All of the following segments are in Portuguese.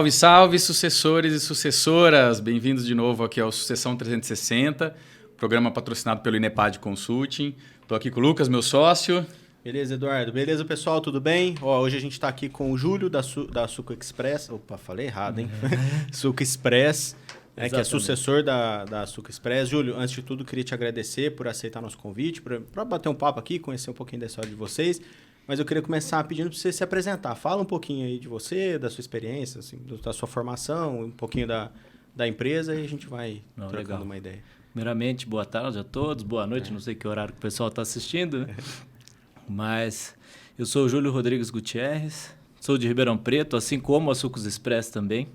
Salve, salve, sucessores e sucessoras! Bem-vindos de novo aqui ao Sucessão 360, programa patrocinado pelo Inepad Consulting. Estou aqui com o Lucas, meu sócio. Beleza, Eduardo. Beleza, pessoal? Tudo bem? Hoje a gente está aqui com o Júlio da Suco Express. Opa, falei errado, hein? Suco Express, que é sucessor da Suco Express. Júlio, antes de tudo, queria te agradecer por aceitar nosso convite, para bater um papo aqui, conhecer um pouquinho da história de vocês. Mas eu queria começar pedindo para você se apresentar. Fala um pouquinho aí de você, da sua experiência, assim, da sua formação, um pouquinho da empresa e a gente vai trocando uma ideia. Primeiramente, boa tarde a todos, boa noite, não sei que horário que o pessoal está assistindo, né? Mas eu sou o Júlio Rodrigues Gutierrez, sou de Ribeirão Preto, assim como a Sucos Express também,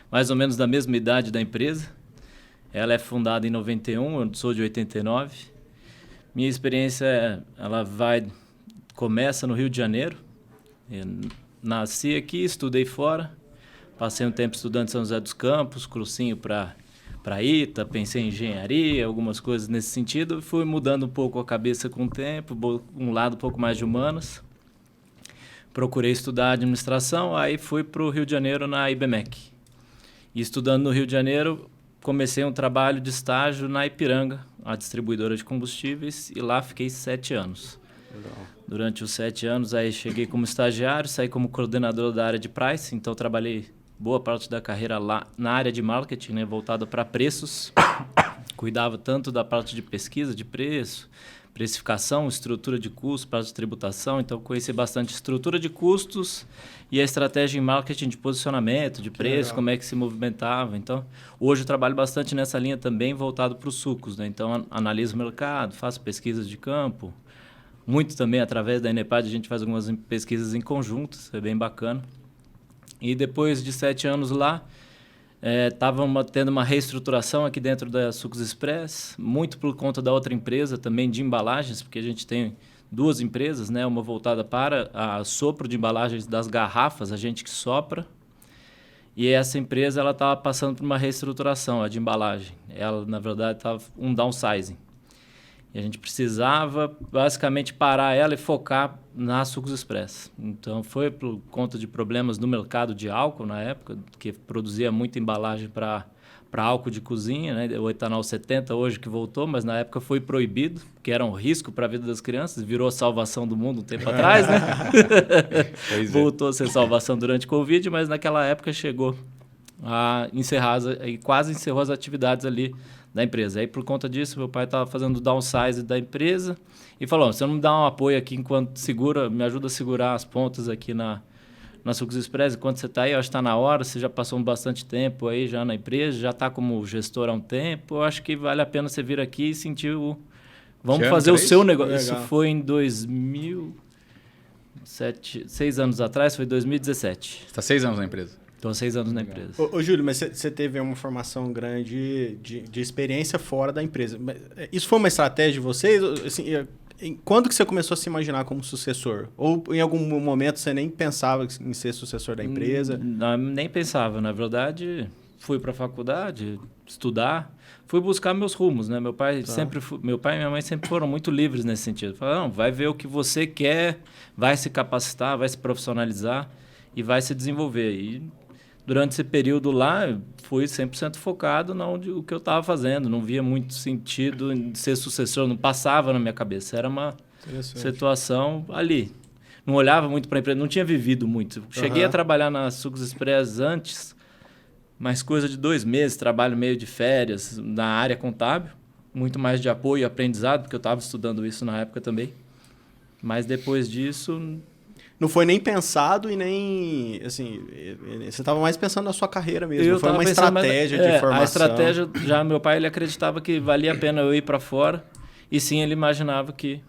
mais ou menos da mesma idade da empresa. Ela é fundada em 91, eu sou de 89. Minha experiência, começa no Rio de Janeiro. Eu nasci aqui, estudei fora, passei um tempo estudando em São José dos Campos, cursinho para ITA, pensei em engenharia, algumas coisas nesse sentido. Fui mudando um pouco a cabeça com o tempo, um lado um pouco mais de humanas. Procurei estudar administração, aí fui para o Rio de Janeiro na IBMEC. E estudando no Rio de Janeiro, comecei um trabalho de estágio na Ipiranga, a distribuidora de combustíveis, e lá fiquei 7 anos. Legal. Durante os 7 anos, aí cheguei como estagiário, saí como coordenador da área de price, então trabalhei boa parte da carreira lá na área de marketing, né, voltada para preços. Cuidava tanto da parte de pesquisa de preço, precificação, estrutura de custos, parte de tributação. Então, conheci bastante estrutura de custos e a estratégia em marketing de posicionamento, de preço, como é que se movimentava. Então, hoje eu trabalho bastante nessa linha também, voltado para os sucos, né? Então, analiso o mercado, faço pesquisas de campo. Muito também, através da Inepad, a gente faz algumas pesquisas em conjunto, isso é bem bacana. E depois de 7 anos lá, estava tendo uma reestruturação aqui dentro da Sucos Express, muito por conta da outra empresa também de embalagens, porque a gente tem 2 empresas, né? Uma voltada para a sopro de embalagens das garrafas, a gente que sopra. E essa empresa estava passando por uma reestruturação, a de embalagem. Ela, na verdade, estava um downsizing. E a gente precisava, basicamente, parar ela e focar na Sucos Express. Então, foi por conta de problemas no mercado de álcool, na época, que produzia muita embalagem para álcool de cozinha, né? O etanol 70 hoje que voltou, mas na época foi proibido, que era um risco para a vida das crianças. Virou a salvação do mundo um tempo atrás, né? Voltou a ser salvação durante o Covid, mas naquela época chegou a encerrar, e quase encerrou as atividades ali da empresa. Aí, por conta disso, meu pai estava fazendo o downsize da empresa e falou, você não me dá um apoio aqui enquanto me ajuda a segurar as pontas aqui na Sucos Express, enquanto você está aí, eu acho que está na hora, você já passou bastante tempo aí já na empresa, já está como gestor há um tempo, eu acho que vale a pena você vir aqui e sentir Vamos fazer o seu negócio. Isso foi em 2007, 6 anos atrás, foi 2017. Você está 6 anos na empresa? Estou há 6 anos na empresa. Ô Júlio, mas você teve uma formação grande de experiência fora da empresa. Isso foi uma estratégia de vocês? Assim, quando que você começou a se imaginar como sucessor? Ou em algum momento você nem pensava em ser sucessor da empresa? Não, nem pensava. Na verdade, fui para a faculdade estudar, fui buscar meus rumos, né? Meu pai e minha mãe sempre foram muito livres nesse sentido. Falaram, vai ver o que você quer, vai se capacitar, vai se profissionalizar e vai se desenvolver. E durante esse período lá, fui 100% focado no que eu estava fazendo. Não via muito sentido em ser sucessor, não passava na minha cabeça. Era uma situação ali. Não olhava muito para a empresa, não tinha vivido muito. Cheguei a trabalhar na Sucos Express antes, mas coisa de 2 meses, trabalho meio de férias na área contábil. Muito mais de apoio e aprendizado, porque eu estava estudando isso na época também. Mas depois disso... Não foi nem pensado e nem, assim, você estava mais pensando na sua carreira mesmo. Foi uma estratégia de formação. A estratégia, já meu pai ele acreditava que valia a pena eu ir para fora. E sim, ele imaginava que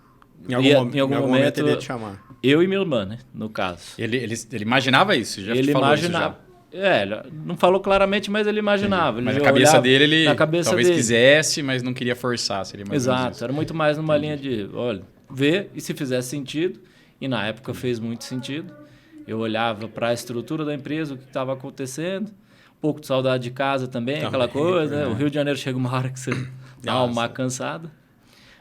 em algum momento ele ia te chamar. Eu e minha irmã, né, no caso. Ele imaginava isso? Já ele falou imaginava. Isso já? Ele não falou claramente, mas ele imaginava. Mas na cabeça dele, ele talvez quisesse, mas não queria forçar. Seria mais Exato, era muito mais numa linha de, olha, ver e se fizesse sentido. E na época fez muito sentido. Eu olhava para a estrutura da empresa, o que estava acontecendo. Um pouco de saudade de casa também, aquela coisa. Né? O Rio de Janeiro chega uma hora que você dá uma cansada.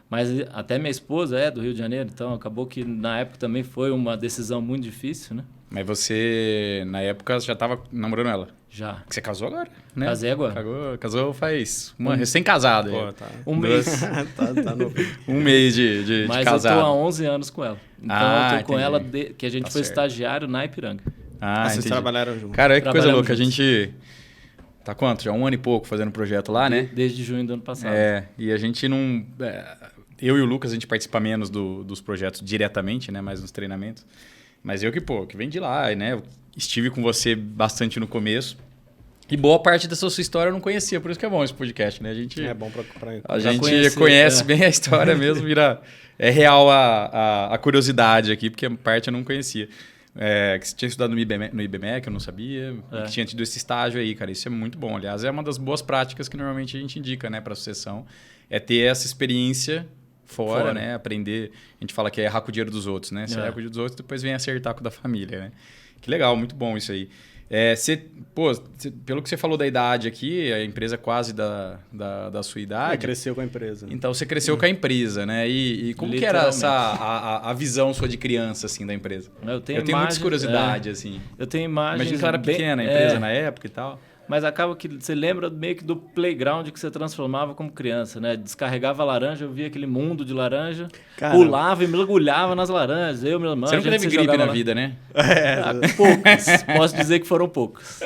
Mas até minha esposa é do Rio de Janeiro, então acabou que na época também foi uma decisão muito difícil, né? Mas você, na época, já estava namorando ela? Já. Que você casou agora, né? Casei agora. Casou faz recém-casado. Pô, tá. Um mês. tá novinho. Um mês de Mas casado. eu tô há 11 anos com ela. Então eu tô com ela que a gente Tá foi certo. estagiário na Ipiranga. Vocês Entendi. trabalharam juntos. Cara, olha que coisa Trabalhamos louca. A juntos. gente tá quanto? Já 1 ano e pouco fazendo projeto lá, né? Desde junho do ano passado. E a gente não... eu e o Lucas, a gente participa menos dos projetos diretamente, né? Mais nos treinamentos. Mas eu que vem de lá, né? Eu estive com você bastante no começo. E boa parte dessa sua história eu não conhecia, por isso que é bom esse podcast, né? É bom pra A Já gente conhecer, conhece bem a história mesmo, é real a curiosidade aqui, porque a parte eu não conhecia. Que você tinha estudado no IBMEC, eu não sabia, e que tinha tido esse estágio aí, cara. Isso é muito bom. Aliás, é uma das boas práticas que normalmente a gente indica, né, para a sucessão, é ter essa experiência fora, né? Aprender. A gente fala que é errar com o dinheiro dos outros, né? Você erra com o dinheiro dos outros, depois vem acertar com o da família, né? Que legal, muito bom isso aí. Pelo que você falou da idade aqui, a empresa é quase da sua idade. Cresceu com a empresa. Então você cresceu com a empresa, né? E como que era a visão sua de criança, assim, da empresa? Eu tenho muita curiosidade, assim. Eu tenho imagens. Imagina que ela era pequena a empresa na época e tal. Mas acaba que você lembra meio que do playground que você transformava como criança, né? Descarregava a laranja, eu via aquele mundo de laranja, pulava e mergulhava nas laranjas. Eu, meu irmão, você nunca teve gripe na vida, né? Poucos. Posso dizer que foram poucos.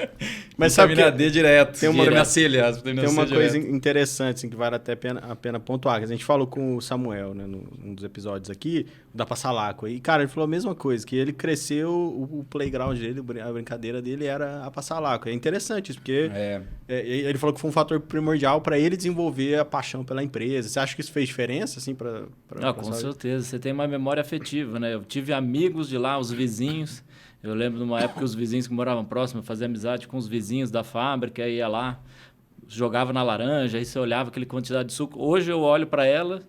Mas sabe que D direto. tem uma coisa coisa interessante assim, que vale até a pena pontuar. Que a gente falou com o Samuel, né, num dos episódios aqui, da Passalaco. E, cara, ele falou a mesma coisa, que ele cresceu, o playground dele, a brincadeira dele era a Passalaco. É interessante isso, porque ele falou que foi um fator primordial para ele desenvolver a paixão pela empresa. Você acha que isso fez diferença, assim, para com certeza. Você tem uma memória afetiva, né? Eu tive amigos de lá, os vizinhos. Eu lembro de uma época que os vizinhos que moravam próximo faziam amizade com os vizinhos da fábrica, ia lá, jogava na laranja, aí você olhava aquela quantidade de suco. Hoje eu olho para ela,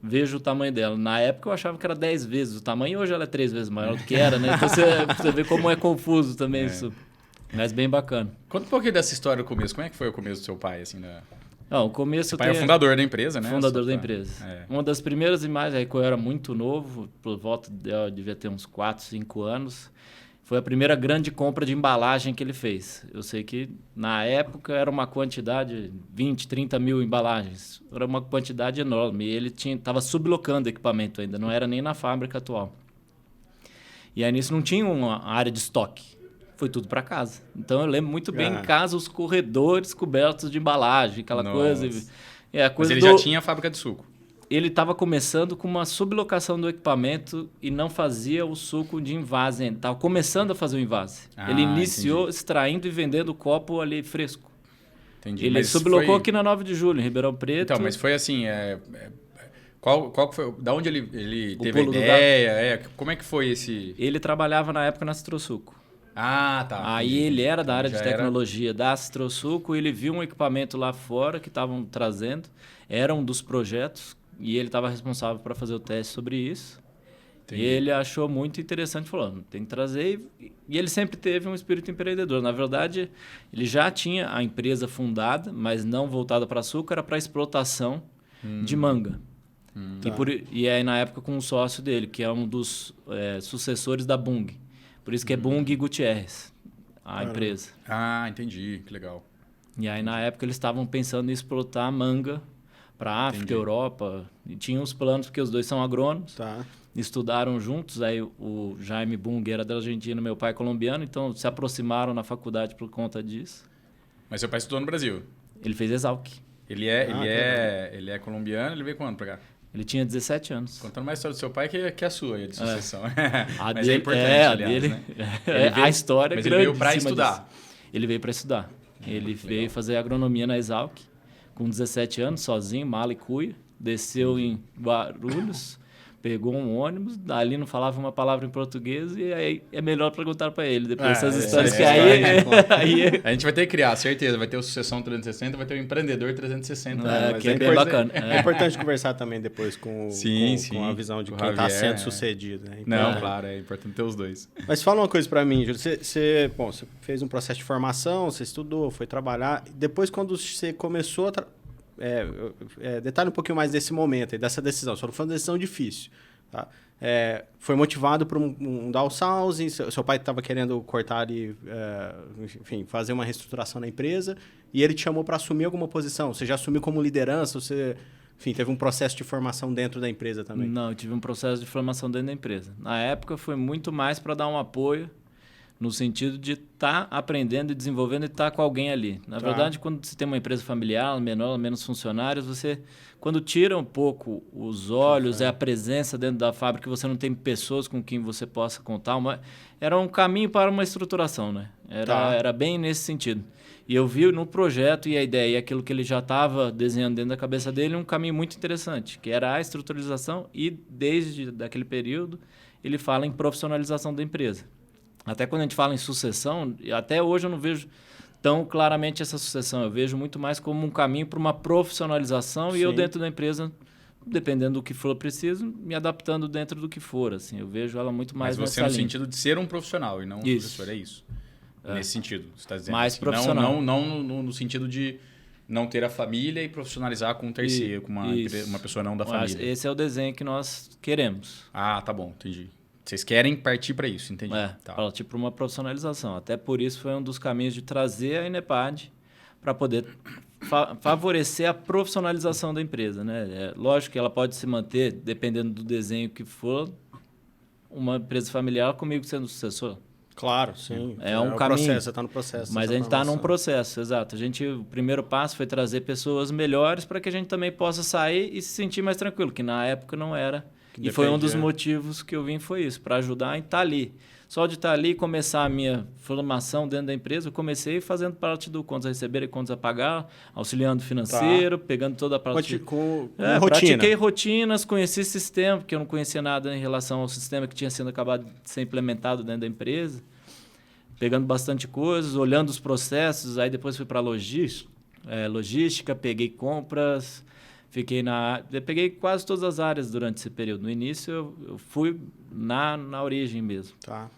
vejo o tamanho dela. Na época eu achava que era 10 vezes o tamanho, hoje ela é 3 vezes maior do que era, né? Então você vê como é confuso também isso. Mas bem bacana. Conta um pouquinho dessa história do começo. Como é que foi o começo do seu pai, assim, Não, o começo... Seu pai é o fundador da empresa, né? Fundador da empresa. Uma das primeiras imagens, aí quando eu era muito novo, por volta, eu devia ter uns 4, 5 anos, foi a primeira grande compra de embalagem que ele fez. Eu sei que, na época, era uma quantidade, 20, 30 mil embalagens. Era uma quantidade enorme. E ele estava sublocando equipamento ainda, não era nem na fábrica atual. E aí, nisso, não tinha uma área de estoque. Foi tudo para casa. Então, eu lembro muito bem em casa os corredores cobertos de embalagem, aquela coisa. Mas ele já tinha a fábrica de suco? Ele estava começando com uma sublocação do equipamento e não fazia o suco de invase. Estava começando a fazer o invase. Ele iniciou extraindo e vendendo o copo ali fresco. Entendi. Ele sublocou aqui na 9 de julho, em Ribeirão Preto. Então, mas foi assim... Qual foi, da onde ele teve a ideia? Como é que foi esse... Ele trabalhava na época na Citrosuco. Ah, tá. Aí ele era da área de tecnologia da Citrosuco, ele viu um equipamento lá fora que estavam trazendo, era um dos projetos, e ele estava responsável para fazer o teste sobre isso. Entendi. E ele achou muito interessante, falou, tem que trazer, e ele sempre teve um espírito empreendedor. Na verdade, ele já tinha a empresa fundada, mas não voltada para açúcar, era para explotação de manga. E aí, na época, com um sócio dele, que é um dos sucessores da Bung. Por isso que é Bung e Gutierrez, a empresa. Ah, entendi. Que legal. E aí, na época, eles estavam pensando em explotar a manga para a África, Europa. E tinham os planos, porque os dois são agrônomos. Estudaram juntos. Aí, o Jaime Bung era da Argentina, meu pai é colombiano. Então, se aproximaram na faculdade por conta disso. Mas seu pai estudou no Brasil? Ele fez Exalc. Ele é colombiano, ele veio quando para cá? Ele tinha 17 anos. Contando mais história do seu pai que a sua, de sucessão. Mas é importante, aliás, né? A história mas ele veio para estudar. Ele veio para estudar. Ele veio fazer agronomia na Exalc, com 17 anos, sozinho, mala e cuia. Desceu em Guarulhos, pegou um ônibus, dali não falava uma palavra em português, e aí é melhor perguntar para ele depois essas histórias que aí... A gente vai ter que criar, certeza. Vai ter o Sucessão 360, vai ter o Empreendedor 360. Que é bem bacana. É importante conversar também depois com a visão de quem está sendo sucedido. Né? Então, claro, é importante ter os dois. Mas fala uma coisa para mim, Júlio. Você fez um processo de formação, você estudou, foi trabalhar. Depois, quando você começou a... detalhe um pouquinho mais desse momento, dessa decisão. Só não foi uma decisão difícil. Tá? foi motivado por um downsizing, seu pai estava querendo cortar ali, enfim, fazer uma reestruturação na empresa, e ele te chamou para assumir alguma posição. Você já assumiu como liderança? Você, enfim, teve um processo de formação dentro da empresa também? Não, eu tive um processo de formação dentro da empresa. Na época foi muito mais para dar um apoio, no sentido de estar aprendendo e desenvolvendo e estar com alguém ali. Na verdade, quando você tem uma empresa familiar, menor, menos funcionários, você, quando tira um pouco os olhos, a presença dentro da fábrica, você não tem pessoas com quem você possa contar, era um caminho para uma estruturação, né? Era bem nesse sentido. E eu vi no projeto e a ideia, e aquilo que ele já estava desenhando dentro da cabeça dele, um caminho muito interessante, que era a estruturização e, desde daquele período, ele fala em profissionalização da empresa. Até quando a gente fala em sucessão, até hoje eu não vejo tão claramente essa sucessão. Eu vejo muito mais como um caminho para uma profissionalização. Sim. E eu dentro da empresa, dependendo do que for preciso, me adaptando dentro do que for. Assim, eu vejo ela muito mais nessa linha. Mas você no sentido de ser um profissional e não um professor, é isso? Nesse sentido, você está dizendo. Mais assim. profissional. Não no sentido de não ter a família e profissionalizar com um terceiro, com uma pessoa não da família. Esse é o desenho que nós queremos. Ah, tá bom, entendi. Vocês querem partir para isso, entendi. Partir para uma profissionalização. Até por isso foi um dos caminhos de trazer a Enepad para poder favorecer a profissionalização da empresa, né? Lógico que ela pode se manter, dependendo do desenho que for, uma empresa familiar comigo sendo sucessor. Claro, sim. É um caminho. Processo, você está no processo. Mas a gente está num processo, exato. O primeiro passo foi trazer pessoas melhores para que a gente também possa sair e se sentir mais tranquilo, que na época não era. E foi um dos motivos que eu vim, foi isso, para ajudar em estar ali. Só de estar ali e começar a minha formação dentro da empresa, eu comecei fazendo parte do contas a receber e contas a pagar, auxiliando financeiro, pegando toda a parte... rotina. Pratiquei rotinas, conheci sistema, porque eu não conhecia nada em relação ao sistema que tinha sido acabado de ser implementado dentro da empresa. Pegando bastante coisas, olhando os processos, aí depois fui para logística, peguei compras... Eu peguei quase todas as áreas durante esse período. No início, eu fui na origem mesmo. Tá.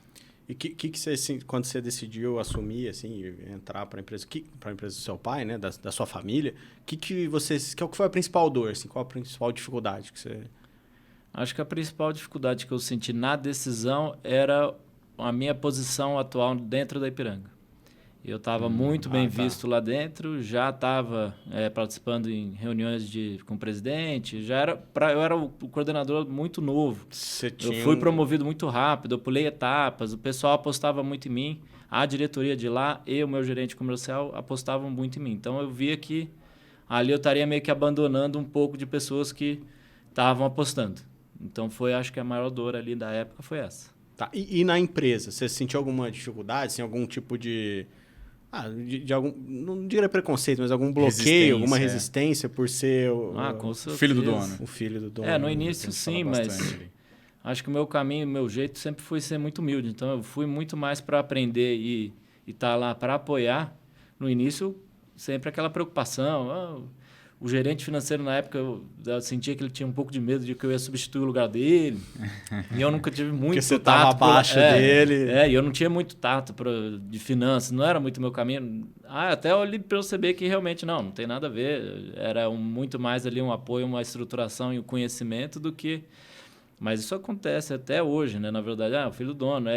E que você, quando você decidiu assumir, assim, entrar para a empresa do seu pai, né, da sua família, qual que foi a principal dor, assim, qual a principal dificuldade que você... Acho que a principal dificuldade que eu senti na decisão era a minha posição atual dentro da Ipiranga. Eu estava muito bem visto lá dentro, já estava participando em reuniões com o presidente, eu era o coordenador muito novo. Eu fui promovido muito rápido, eu pulei etapas, o pessoal apostava muito em mim, a diretoria de lá e o meu gerente comercial apostavam muito em mim. Então eu via que ali eu estaria meio que abandonando um pouco de pessoas que estavam apostando. Então acho que a maior dor ali da época foi essa. Tá. E na empresa, você sentiu alguma dificuldade, assim, algum tipo de algum, não diria preconceito, mas algum bloqueio, alguma resistência por ser o filho do dono. O filho do dono. No início sim, mas acho que o meu caminho, o meu jeito sempre foi ser muito humilde. Então eu fui muito mais para aprender e estar lá para apoiar. No início, sempre aquela preocupação. O gerente financeiro, na época, eu sentia que ele tinha um pouco de medo de que eu ia substituir o lugar dele. E eu nunca tive muito tato. Porque você estava abaixo dele. E eu não tinha muito tato de finanças, não era muito meu caminho. Até eu olhei para eu perceber que realmente não tem nada a ver. Era muito mais ali um apoio, uma estruturação e um conhecimento do que... Mas isso acontece até hoje, né? Na verdade, o filho do dono,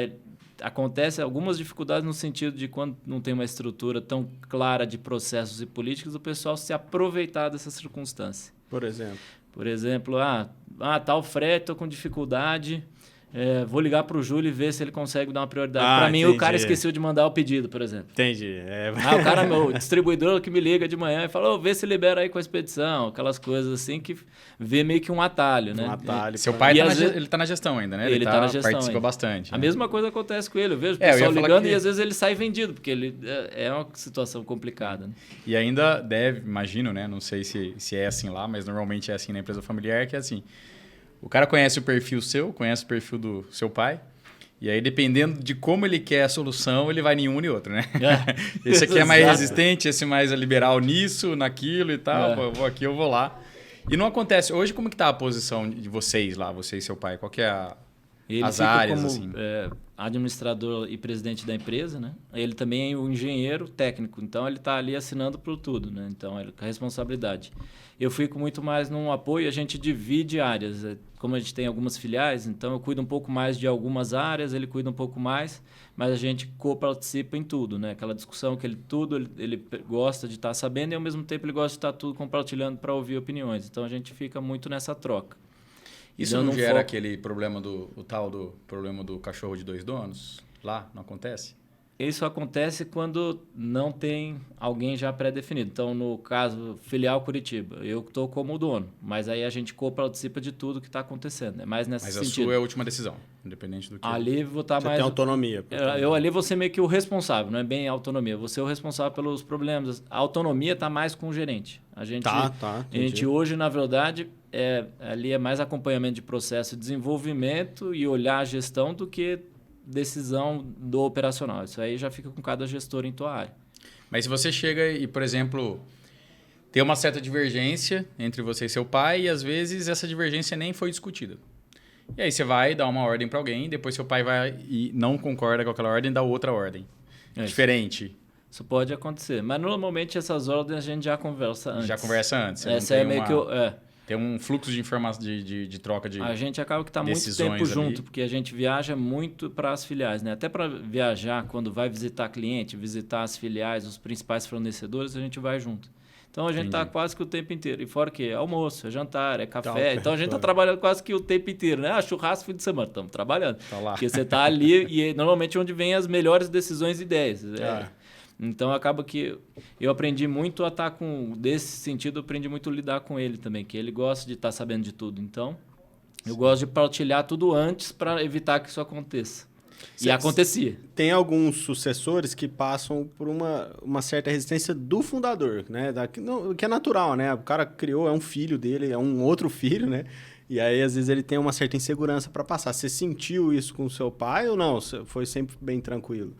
acontece algumas dificuldades no sentido de quando não tem uma estrutura tão clara de processos e políticas, o pessoal se aproveitar dessa circunstância. Por exemplo? Por exemplo, tal frete, estou com dificuldade, vou ligar para o Júlio e ver se ele consegue dar uma prioridade. Para mim, o cara esqueceu de mandar o pedido, por exemplo. Entendi. O cara, meu distribuidor que me liga de manhã e fala, vê se libera aí com a expedição, aquelas coisas assim que vê meio que um atalho, né? Um atalho. Seu pai ele tá na gestão ainda, né? Ele tá na gestão participa ainda. bastante. A né? mesma coisa acontece com ele. Eu vejo o pessoal ligando e às vezes ele sai vendido, porque ele é uma situação complicada. Né? E ainda imagino, né? Não sei se é assim lá, mas normalmente é assim na empresa familiar, que é assim... O cara conhece o perfil seu, conhece o perfil do seu pai, e aí, dependendo de como ele quer a solução, ele vai em um e outro, né? Esse aqui é mais resistente, esse mais liberal nisso, naquilo e tal. Eu vou aqui, eu vou lá. E não acontece... Hoje, como que tá a posição de vocês lá, você e seu pai? Qual que é Ele as fica áreas, como assim. administrador e presidente da empresa, né? Ele também é o engenheiro técnico, então ele está ali assinando por tudo, né? Então, ele com a responsabilidade. Eu fico muito mais num apoio, a gente divide áreas. Como a gente tem algumas filiais, então eu cuido um pouco mais de algumas áreas, ele cuida um pouco mais, mas a gente co-participa em tudo, né? Aquela discussão que ele gosta de estar sabendo e, ao mesmo tempo, ele gosta de estar tudo compartilhando para ouvir opiniões. Então, a gente fica muito nessa troca. Isso não gera aquele problema o tal do problema do cachorro de 2 donos? Lá, não acontece? Isso acontece quando não tem alguém já pré-definido. Então, no caso, filial Curitiba, eu estou como dono, mas aí a gente co-participa de tudo que está acontecendo. É mais nesse sentido. Mas a sua é a última decisão, independente do que... Ali vou estar mais... Você tem autonomia. Eu ali vou ser meio que o responsável, não é bem autonomia. Vou ser o responsável pelos problemas. A autonomia está mais com o gerente. A gente hoje, na verdade, ali é mais acompanhamento de processo de desenvolvimento e olhar a gestão do que decisão do operacional. Isso aí já fica com cada gestor em tua área. Mas se você chega e, por exemplo, tem uma certa divergência entre você e seu pai e, às vezes, essa divergência nem foi discutida. E aí você vai dar uma ordem para alguém, depois seu pai vai e não concorda com aquela ordem, dá outra ordem. Diferente. Isso pode acontecer. Mas, normalmente, essas ordens a gente já conversa antes. Já conversa antes. Essa é meio que... Tem um fluxo de informação, de troca de A gente acaba que está muito tempo junto, porque a gente viaja muito para as filiais, né? Até para viajar, quando vai visitar cliente, visitar as filiais, os principais fornecedores, a gente vai junto. Então, a gente está quase que o tempo inteiro. E fora que é almoço, é jantar, é café. Então, a gente está trabalhando quase que o tempo inteiro, né? Churrasco, fim de semana, estamos trabalhando. Tá lá. Porque você está ali e normalmente é onde vem as melhores decisões e ideias. Então, acaba que eu aprendi muito a estar desse sentido, eu aprendi muito a lidar com ele também, que ele gosta de estar sabendo de tudo. Então, eu gosto de partilhar tudo antes para evitar que isso aconteça. E acontecia. Tem alguns sucessores que passam por uma certa resistência do fundador, né? Que é natural, né? O cara criou, é um filho dele, é um outro filho, né? E aí, às vezes, ele tem uma certa insegurança para passar. Você sentiu isso com o seu pai ou não? Foi sempre bem tranquilo?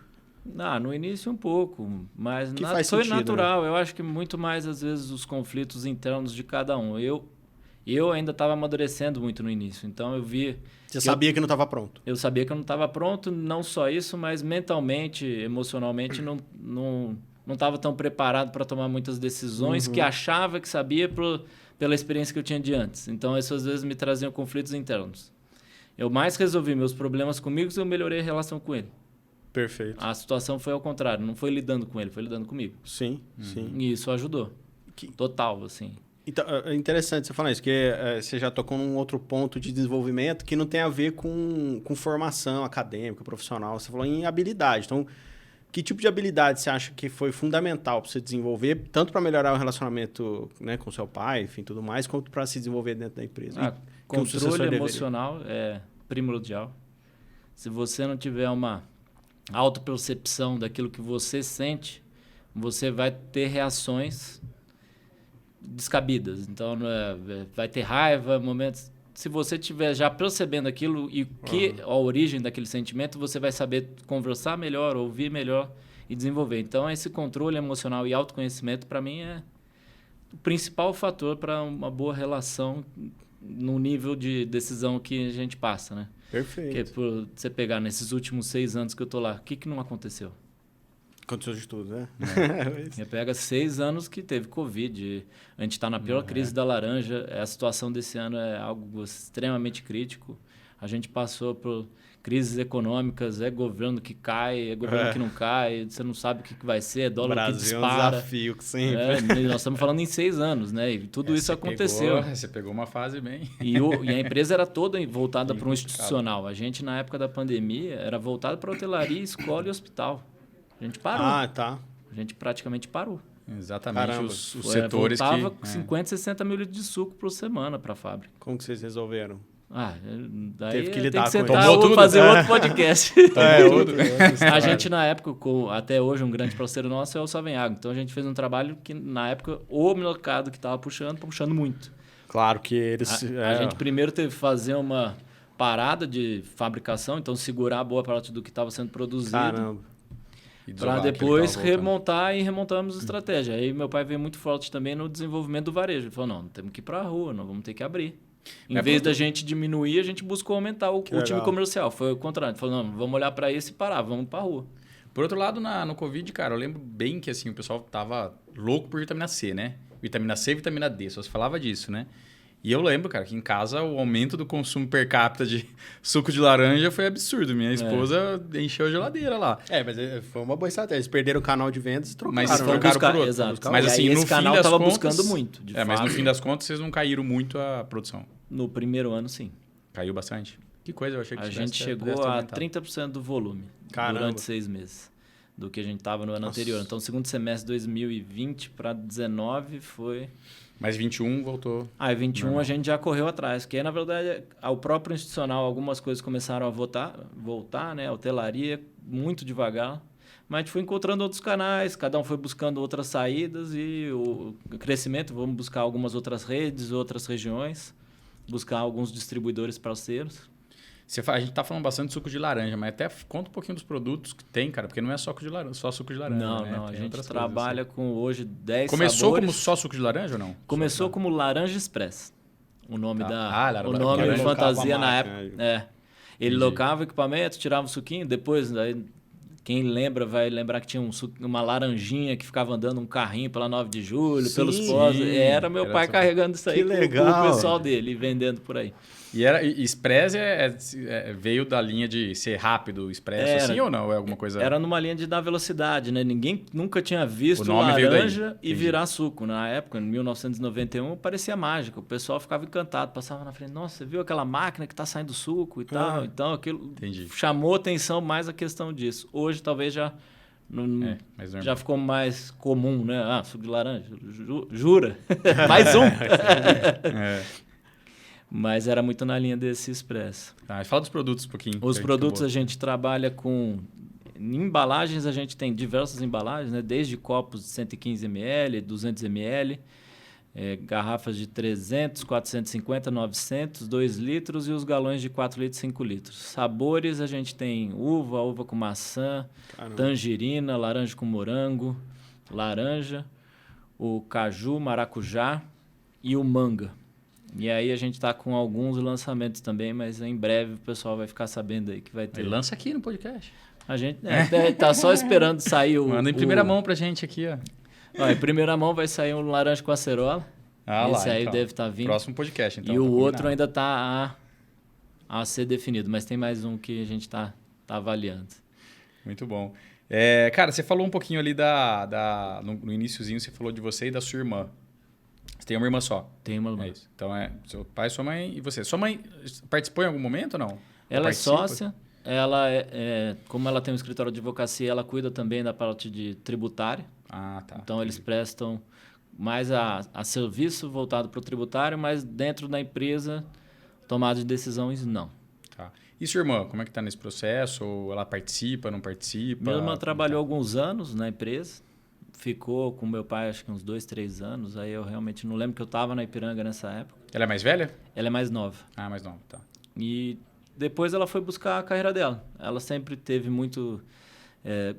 No início um pouco, mas foi sentido, natural. né? Eu acho que muito mais, às vezes, os conflitos internos de cada um. Eu ainda estava amadurecendo muito no início, então eu vi... Você sabia que não estava pronto? Eu sabia que eu não estava pronto, não só isso, mas mentalmente, emocionalmente, não estava tão preparado para tomar muitas decisões que achava que sabia pela experiência que eu tinha de antes. Então, isso às vezes me traziam conflitos internos. Eu mais resolvi meus problemas comigo e eu melhorei a relação com ele. Perfeito. A situação foi ao contrário, não foi lidando com ele, foi lidando comigo. Sim, sim. E isso ajudou. Total, assim. Então, é interessante você falar isso, porque você já tocou num outro ponto de desenvolvimento que não tem a ver com formação acadêmica, profissional. Você falou em habilidade. Então, que tipo de habilidade você acha que foi fundamental para você desenvolver, tanto para melhorar o relacionamento, né, com seu pai, enfim, tudo mais, quanto para se desenvolver dentro da empresa? Controle emocional é primordial. Se você não tiver uma autopercepção daquilo que você sente, você vai ter reações descabidas. Então, vai ter raiva, momentos... Se você estiver já percebendo aquilo e a origem daquele sentimento, você vai saber conversar melhor, ouvir melhor e desenvolver. Então, esse controle emocional e autoconhecimento, para mim, é o principal fator para uma boa relação no nível de decisão que a gente passa, né? Perfeito. Porque por você pegar nesses últimos 6 anos que eu tô lá, o que não aconteceu? Aconteceu de tudo, né? Você pega 6 anos que teve Covid, a gente está na pior crise da laranja, a situação desse ano é algo extremamente crítico. A gente passou por crises econômicas, é governo que cai, é governo que não cai, você não sabe o que vai ser, é dólar Brasil que dispara. É um desafio sempre. Nós estamos falando em 6 anos, né? E tudo isso aconteceu. Você pegou uma fase bem... E a empresa era toda voltada para o institucional. A gente, na época da pandemia, era voltado para hotelaria, escola e hospital. A gente parou. Tá. A gente praticamente parou. Exatamente. Os setores que... Voltava 50, 60 mil litros de suco por semana para a fábrica. Como que vocês resolveram? Daí teve que tem lidar que com sentar isso. ou fazer outro podcast. Outro. A gente, na época, até hoje, um grande parceiro nosso é o Savenhago. Então, a gente fez um trabalho que, na época, o mercado que estava puxando muito. Claro que eles... A gente primeiro teve que fazer uma parada de fabricação, então segurar boa parte do que estava sendo produzido. Caramba. Para depois remontar e remontamos a estratégia. Aí meu pai veio muito forte também no desenvolvimento do varejo. Ele falou, não temos que ir para a rua, não vamos ter que abrir. Em vez da gente diminuir, a gente buscou aumentar o time comercial. Foi o contrário. Falou, não, vamos olhar para isso e parar, vamos para a rua. Por outro lado, no Covid, cara, eu lembro bem que assim, o pessoal tava louco por vitamina C, né? Vitamina C e vitamina D, só se falava disso, né? E eu lembro, cara, que em casa o aumento do consumo per capita de suco de laranja foi absurdo. Minha esposa encheu a geladeira lá. Mas foi uma boa estratégia. Eles perderam o canal de vendas e trocaram. Mas trocaram por outro. Exato. Mas assim, esse no canal fim das tava contas, buscando muito, de fato. Mas no fim das contas, vocês não caíram muito a produção. No primeiro ano, sim. Caiu bastante? Que coisa, eu achei que a gente chegou a 30% do volume durante 6 meses do que a gente estava no ano anterior. Então, segundo semestre de 2020 para 2019 foi... Mas 21 voltou. Aí 21 normal. A gente já correu atrás, que aí, na verdade, ao próprio institucional, algumas coisas começaram a voltar, né? A hotelaria, muito devagar. Mas a gente foi encontrando outros canais, cada um foi buscando outras saídas e o crescimento, vamos buscar algumas outras redes, outras regiões, buscar alguns distribuidores parceiros. A gente tá falando bastante de suco de laranja, mas até conta um pouquinho dos produtos que tem, cara, porque não é só suco de laranja. Não, né? não. Tem a gente assim. trabalha com hoje 10 Começou sabores. como só suco de laranja ou não? Começou como Laranja Express. O nome o nome de fantasia na época. Né? Ele locava o equipamento, tirava o suquinho, depois... Aí, quem lembra vai lembrar que tinha uma laranjinha que ficava andando um carrinho pela 9 de julho, pelos postos. Era meu pai carregando isso aí com o pessoal dele e vendendo por aí. E Express veio da linha de ser rápido, Expresso, assim ou não? É alguma coisa... Era numa linha de dar velocidade, né? Ninguém nunca tinha visto laranja e virar suco. Na época, em 1991, parecia mágica. O pessoal ficava encantado, passava na frente. Nossa, você viu aquela máquina que está saindo suco e tal? Então, aquilo chamou atenção mais a questão disso. Hoje, talvez já ficou mais comum, né? Suco de laranja, jura? Mais um! Mas era muito na linha desse Expresso. Fala dos produtos um pouquinho. Os produtos a gente trabalha com... Em embalagens, a gente tem diversas embalagens, né? Desde copos de 115 ml, 200 ml, garrafas de 300, 450, 900, 2 litros e os galões de 4 litros, 5 litros. Sabores, a gente tem uva com maçã, tangerina, laranja com morango, laranja, o caju, maracujá e o manga. E aí a gente está com alguns lançamentos também, mas em breve o pessoal vai ficar sabendo aí que vai ter. Lança aqui no podcast. A gente tá só esperando sair o... Manda em primeira mão pra gente aqui, ó. Em primeira mão vai sair um laranja com acerola. Esse aí então deve estar vindo. Próximo podcast, então. E o outro ainda está a ser definido, mas tem mais um que a gente está avaliando. Muito bom. Cara, você falou um pouquinho ali no iniciozinho, você falou de você e da sua irmã. Você tem uma irmã só? Tem uma irmã. É isso. Então seu pai, sua mãe e você. Sua mãe participou em algum momento ou não? Ela é sócia. Ela como ela tem um escritório de advocacia, ela cuida também da parte de tributária. Tá. Então eles prestam mais a serviço voltado para o tributário, mas dentro da empresa, tomada de decisões, não. Tá. E sua irmã, como é que está nesse processo? Ou ela participa, não participa? Minha irmã trabalhou alguns anos na empresa. Ficou com meu pai, acho que uns 2, 3 anos. Aí eu realmente não lembro que eu estava na Ipiranga nessa época. Ela é mais velha? Ela é mais nova. Mais nova, tá. E depois ela foi buscar a carreira dela. Ela sempre teve muito...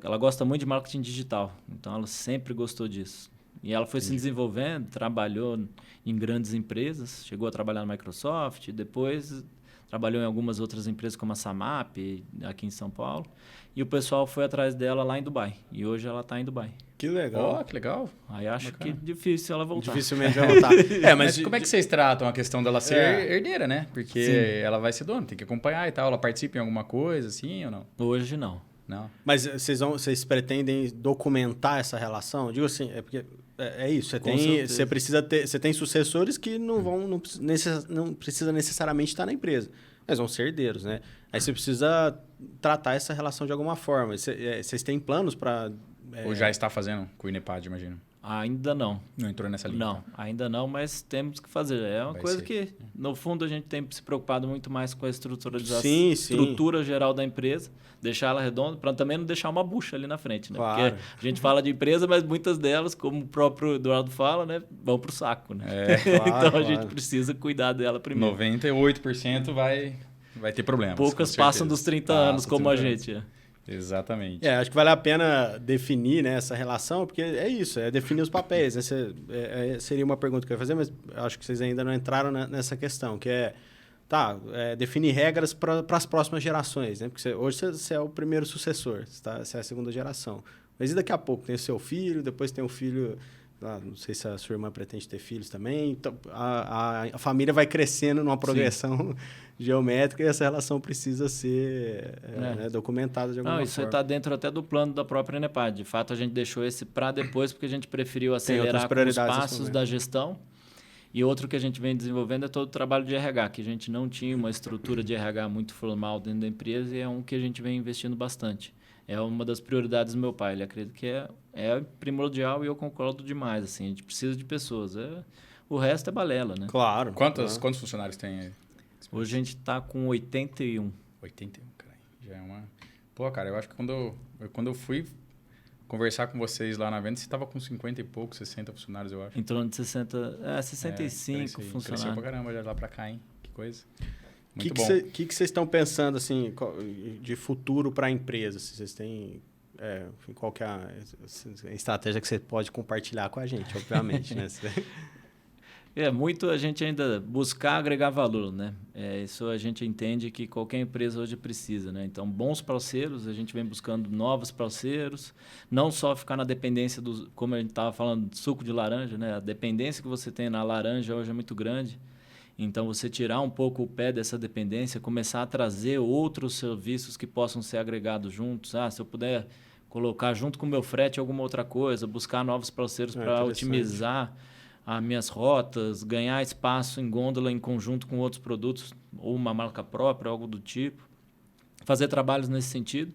ela gosta muito de marketing digital. Então, ela sempre gostou disso. E ela foi se desenvolvendo, trabalhou em grandes empresas. Chegou a trabalhar na Microsoft. Depois trabalhou em algumas outras empresas, como a Samap, aqui em São Paulo. E o pessoal foi atrás dela lá em Dubai. E hoje ela está em Dubai. Que legal. Que legal. Aí acho que difícil ela voltar. Dificilmente vai voltar. Mas como é que vocês tratam a questão dela ser herdeira, né? Porque ela vai ser dona, tem que acompanhar e tal. Ela participa em alguma coisa, assim, ou não? Hoje não. Não. Mas vocês pretendem documentar essa relação? Digo assim, porque é isso. Você precisa ter, você tem sucessores que não precisa necessariamente estar na empresa, mas vão ser herdeiros, né? Aí você precisa tratar essa relação de alguma forma. Vocês têm planos para... Ou já está fazendo com o INEPAD, imagino? Ainda não. Não entrou nessa linha? Não, ainda não, mas temos que fazer. É uma coisa que, no fundo, a gente tem se preocupado muito mais com a estrutura geral da empresa, deixar ela redonda, para também não deixar uma bucha ali na frente, né? Claro. Porque a gente fala de empresa, mas muitas delas, como o próprio Eduardo fala, né, vão para o saco, né? Então a gente precisa cuidar dela primeiro. 98% vai ter problema. Poucas passam dos 30 anos, como a gente. Exatamente. Acho que vale a pena definir, né, essa relação, porque é isso, é definir os papéis. Né? Seria uma pergunta que eu ia fazer, mas acho que vocês ainda não entraram nessa questão, que definir regras para as próximas gerações, né? Porque hoje você é o primeiro sucessor, você é a segunda geração. Mas e daqui a pouco? Tem o seu filho, depois tem o filho... não sei se a sua irmã pretende ter filhos também. Então, a família vai crescendo numa progressão geométrica e essa relação precisa ser né, documentada de alguma forma. Isso está dentro até do plano da própria Enepad. De fato, a gente deixou esse para depois porque a gente preferiu acelerar com os passos da gestão. E outro que a gente vem desenvolvendo é todo o trabalho de RH, que a gente não tinha uma estrutura de RH muito formal dentro da empresa e é um que a gente vem investindo bastante. É uma das prioridades do meu pai. Ele acredita que é primordial e eu concordo demais. Assim, a gente precisa de pessoas. O resto é balela, né? Claro. Quantos funcionários tem aí? Hoje a gente está com 81. 81, caralho. Já é uma... Pô, cara, eu acho que quando eu fui conversar com vocês lá na venda, você estava com 50 e poucos, 60 funcionários, eu acho. Em torno de 65 funcionários. Cresceu pra caramba já lá pra cá, hein? Que coisa. O que vocês estão pensando assim, de futuro para a empresa? Se vocês têm... qual que é a estratégia que você pode compartilhar com a gente, obviamente, né? Muito a gente ainda buscar agregar valor, né? Isso a gente entende que qualquer empresa hoje precisa, né? Então, bons parceiros, a gente vem buscando novos parceiros, não só ficar na dependência dos, como a gente estava falando, de suco de laranja, né? A dependência que você tem na laranja hoje é muito grande. Então, você tirar um pouco o pé dessa dependência, começar a trazer outros serviços que possam ser agregados juntos. Se eu puder colocar junto com o meu frete alguma outra coisa, buscar novos parceiros para otimizar as minhas rotas, ganhar espaço em gôndola em conjunto com outros produtos, ou uma marca própria, algo do tipo. Fazer trabalhos nesse sentido.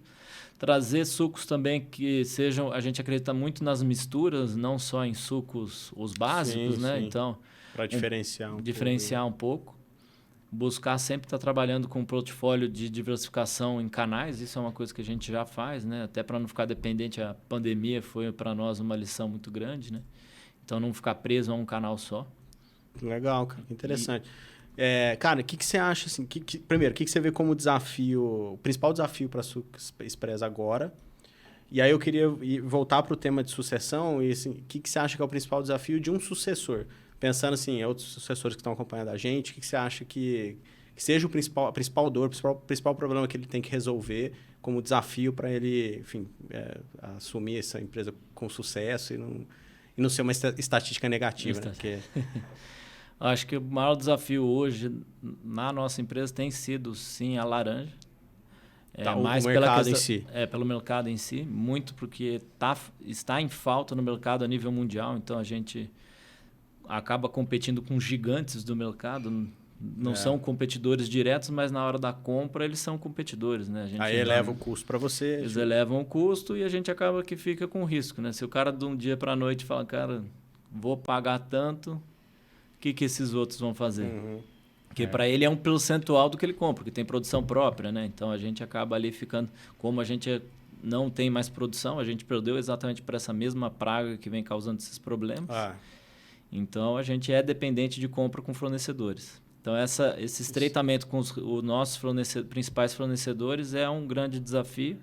Trazer sucos também que sejam... A gente acredita muito nas misturas, não só em sucos os básicos, né? Sim. Então, para diferenciar um pouco. Buscar sempre estar trabalhando com um portfólio de diversificação em canais. Isso é uma coisa que a gente já faz, né? Até para não ficar dependente. A pandemia foi para nós uma lição muito grande, né? Então, não ficar preso a um canal só. Legal, cara. Interessante. Cara, o que você acha, assim... Primeiro, o que você vê como desafio... O principal desafio para a Suco Express agora? E aí eu queria voltar para o tema de sucessão. E assim, o que você acha que é o principal desafio de um sucessor? Pensando assim, outros sucessores que estão acompanhando a gente, o que você acha que seja a principal dor, o principal problema que ele tem que resolver como desafio para ele, enfim, assumir essa empresa com sucesso e não ser uma estatística negativa, né? Porque... Acho que o maior desafio hoje na nossa empresa tem sido, sim, a laranja. Mais pela questão, em si. Pelo mercado em si, muito porque está em falta no mercado a nível mundial, então a gente acaba competindo com gigantes do mercado. Não são competidores diretos, mas na hora da compra eles são competidores, né? Aí eleva o custo para você. Eles elevam o custo e a gente acaba que fica com risco, né? Se o cara de um dia para a noite fala, cara, vou pagar tanto, o que esses outros vão fazer? Porque para ele é um percentual do que ele compra, porque tem produção própria, né? Então a gente acaba ali ficando, como a gente não tem mais produção, a gente perdeu exatamente por essa mesma praga que vem causando esses problemas. Então a gente é dependente de compra com fornecedores. Então, esse estreitamento com os nossos principais fornecedores é um grande desafio.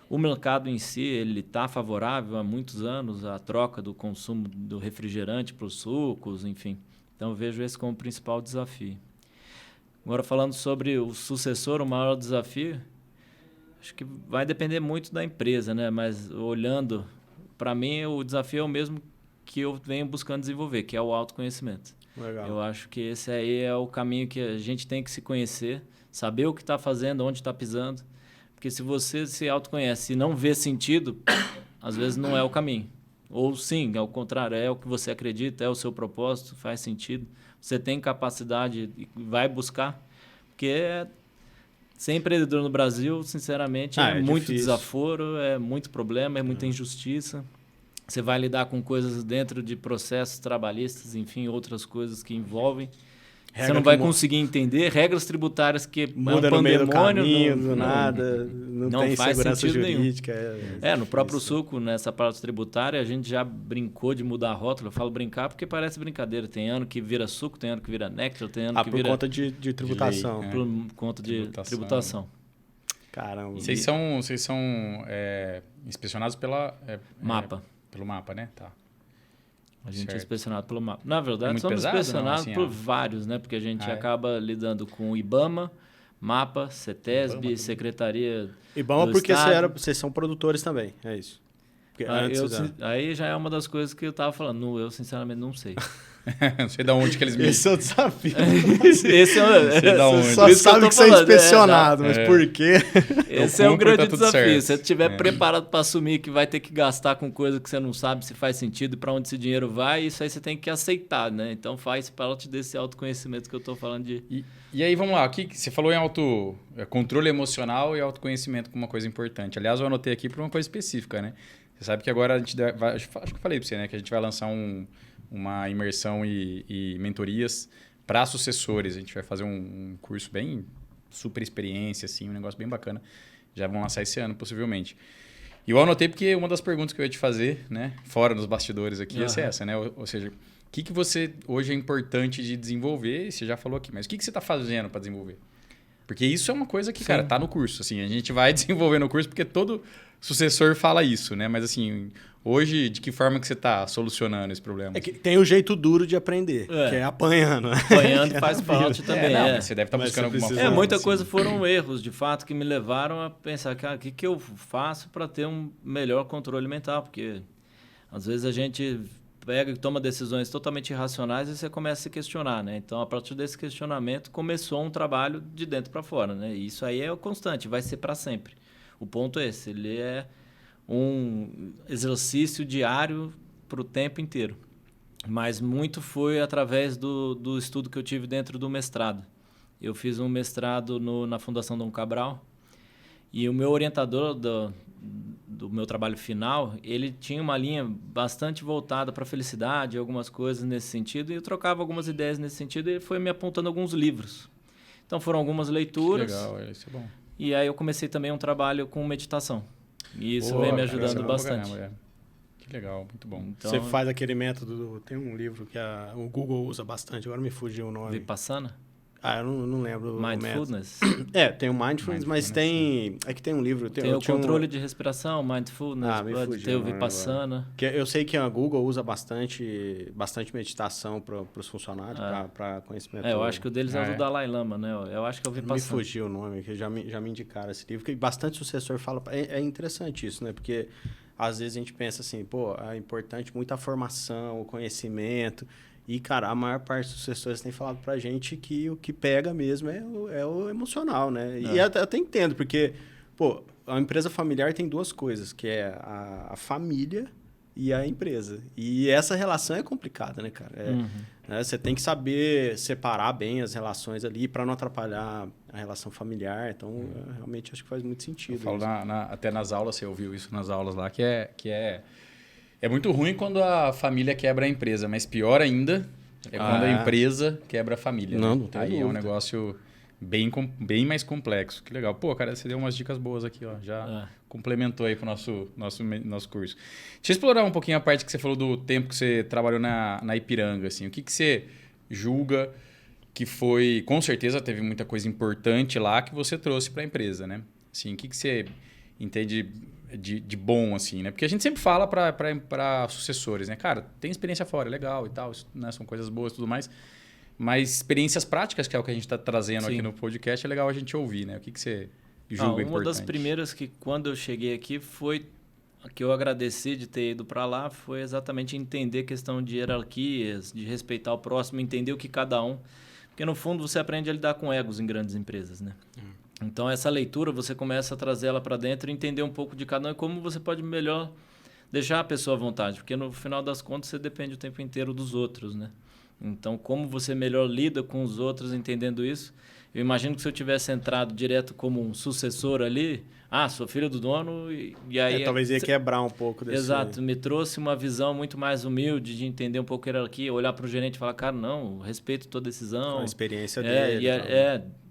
O mercado em si ele está favorável há muitos anos, a troca do consumo do refrigerante para os sucos, enfim. Então, eu vejo esse como o principal desafio. Agora, falando sobre o sucessor, o maior desafio, acho que vai depender muito da empresa, né? Mas, olhando, para mim, o desafio é o mesmo que eu venho buscando desenvolver, que é o autoconhecimento. Legal. Eu acho que esse aí é o caminho que a gente tem que se conhecer, saber o que está fazendo, onde está pisando. Porque se você se autoconhece e não vê sentido, às vezes não é o caminho. Ou sim, ao contrário, é o que você acredita, é o seu propósito, faz sentido. Você tem capacidade e vai buscar. Porque ser empreendedor no Brasil, sinceramente, é muito difícil. Desaforo, é muito problema, é muita injustiça. Você vai lidar com coisas dentro de processos trabalhistas, enfim, outras coisas que envolvem. Você não vai conseguir entender regras tributárias que muda no meio do caminho, do nada, não tem faz segurança sentido jurídica. No próprio suco, nessa parte tributária, a gente já brincou de mudar a rótula. Eu falo brincar porque parece brincadeira. Tem ano que vira suco, tem ano que vira néctar, tem ano que vira... por conta de tributação. Por conta de tributação. Caramba. Vocês são inspecionados pelo mapa, né? Tá. A gente Certo. é inspecionado pelo mapa. Na verdade, muito somos pesado, inspecionados não? Assim, por vários, né? Porque a gente acaba lidando com o IBAMA, MAPA, CETESB, IBAMA Secretaria IBAMA do porque Estado. vocês são produtores também, é isso. Porque antes, Aí já é uma das coisas que eu tava falando. Eu, sinceramente, não sei. Não sei de onde que eles me... esse é o desafio. Esse é da onde. Você só Por isso que eu sabe tô que você é falando, inspecionado, mas por quê? Esse é o cumpro e grande tá tudo desafio. certo. Se você estiver preparado para assumir que vai ter que gastar com coisa que você não sabe se faz sentido e para onde esse dinheiro vai, isso aí você tem que aceitar, né? Então faz parte desse autoconhecimento que eu estou falando de... E aí, vamos lá. Você falou em controle emocional e autoconhecimento como uma coisa importante. Aliás, eu anotei aqui para uma coisa específica, né? Você sabe que agora a gente vai... Acho que eu falei para você, né? Que a gente vai lançar uma imersão e mentorias para sucessores. A gente vai fazer um curso bem super experiência, assim, um negócio bem bacana. Já vão lançar esse ano, possivelmente. E eu anotei porque uma das perguntas que eu ia te fazer, né? Fora dos bastidores aqui, ia ser essa, né? Ou seja... O que você hoje é importante de desenvolver? Você já falou aqui, mas o que você está fazendo para desenvolver? Porque isso é uma coisa que, cara, tá no curso. Assim, a gente vai desenvolver no curso porque todo sucessor fala isso, né? Mas assim, hoje, de que forma que você está solucionando esse problema? É que tem um jeito duro de aprender, que é apanhando. Né? Apanhando faz parte também. Mas você deve estar buscando alguma forma. Muita assim. coisa foram erros, de fato, que me levaram a pensar, cara, o que eu faço para ter um melhor controle mental? Porque às vezes a gente... pega e toma decisões totalmente irracionais e você começa a se questionar, né? Então, a partir desse questionamento, começou um trabalho de dentro para fora, né? E isso aí é o constante, vai ser para sempre. O ponto é esse, ele é um exercício diário para o tempo inteiro. Mas muito foi através do estudo que eu tive dentro do mestrado. Eu fiz um mestrado na Fundação Dom Cabral e o meu orientador do meu trabalho final, ele tinha uma linha bastante voltada para a felicidade, algumas coisas nesse sentido, e eu trocava algumas ideias nesse sentido, e ele foi me apontando alguns livros. Então foram algumas leituras. Que legal, isso é bom. E aí eu comecei também um trabalho com meditação. E isso vem me ajudando bastante. Que legal, muito bom. Então, você faz aquele método, tem um livro que o Google usa bastante, agora me fugiu o nome. Vipassana? Eu não lembro. Mindfulness? Tem o Mindfulness, mas tem... É que tem um livro... Tem o controle de respiração, Mindfulness, pode ter o Vipassana. Eu sei que a Google usa bastante meditação para os funcionários, para conhecimento. Eu acho que o deles é o do Dalai Lama, né? Eu acho que é o Vipassana. Me fugiu o nome, que já me indicaram esse livro, que bastante sucessor fala... É interessante isso, né? Porque às vezes a gente pensa assim, é importante muita formação, o conhecimento... E, cara, a maior parte dos sucessores tem falado pra gente que o que pega mesmo é o emocional, né? E eu até entendo, porque, a empresa familiar tem duas coisas, que é a família e a empresa. E essa relação é complicada, né, cara? Você tem que saber separar bem as relações ali para não atrapalhar a relação familiar. Então, realmente, acho que faz muito sentido. Eu falo até nas aulas, você ouviu isso nas aulas lá, que é muito ruim quando a família quebra a empresa, mas pior ainda é quando a empresa quebra a família. Não, né? não tem Aí dúvida. é um negócio bem mais complexo. Que legal. Cara, você deu umas dicas boas aqui, ó. Já complementou aí pro nosso curso. Deixa eu explorar um pouquinho a parte que você falou do tempo que você trabalhou na Ipiranga. Assim. O que você julga que foi... Com certeza teve muita coisa importante lá que você trouxe para a empresa, né? Assim, o que você entende... De bom, assim, né? Porque a gente sempre fala para sucessores, né? Cara, tem experiência fora, é legal e tal, isso, né? São coisas boas e tudo mais. Mas experiências práticas, que é o que a gente está trazendo aqui no podcast, é legal a gente ouvir, né? O que você julga importante? Uma das primeiras que, quando eu cheguei aqui, foi que eu agradeci de ter ido para lá, foi exatamente entender a questão de hierarquias, de respeitar o próximo, entender o que cada um... Porque, no fundo, você aprende a lidar com egos em grandes empresas, né? Então, essa leitura, você começa a trazer ela para dentro e entender um pouco de cada um e como você pode melhor deixar a pessoa à vontade. Porque, no final das contas, você depende o tempo inteiro dos outros, né? Então, como você melhor lida com os outros entendendo isso? Eu imagino que se eu tivesse entrado direto como um sucessor ali... sou filho do dono e aí... talvez ia quebrar um pouco desse... Exato. Me trouxe uma visão muito mais humilde de entender um pouco a hierarquia, olhar para o gerente e falar, cara, não, respeito tua decisão. A experiência dele.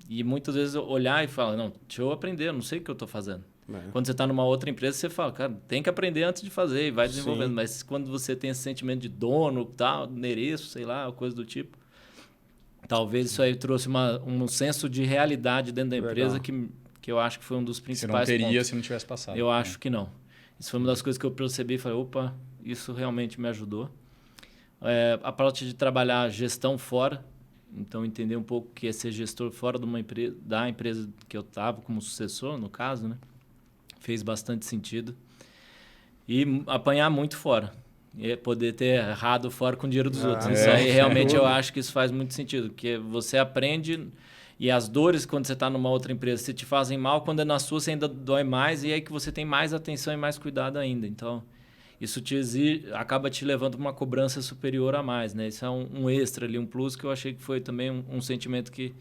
E muitas vezes olhar e falar, não, deixa eu aprender, eu não sei o que eu estou fazendo. Quando você está numa outra empresa, você fala, cara, tem que aprender antes de fazer e vai desenvolvendo. Sim. Mas quando você tem esse sentimento de dono, tal, mereço, sei lá, coisa do tipo, talvez isso aí trouxe um senso de realidade dentro da empresa que eu acho que foi um dos principais Você não teria pontos. se não tivesse passado. Eu acho que não. Isso foi uma das coisas que eu percebi e falei, opa, isso realmente me ajudou. A parte de trabalhar gestão fora, então entender um pouco o que é ser gestor fora de uma empresa, da empresa que eu estava como sucessor, no caso, né? Fez bastante sentido. E apanhar muito fora. E poder ter errado fora com o dinheiro dos outros. Isso aí realmente eu acho que isso faz muito sentido, porque você aprende e as dores quando você está numa outra empresa se te fazem mal, quando é na sua você ainda dói mais e é aí que você tem mais atenção e mais cuidado ainda. Então, isso te acaba te levando para uma cobrança superior a mais, né? Isso é um extra ali, um plus que eu achei que foi também um sentimento que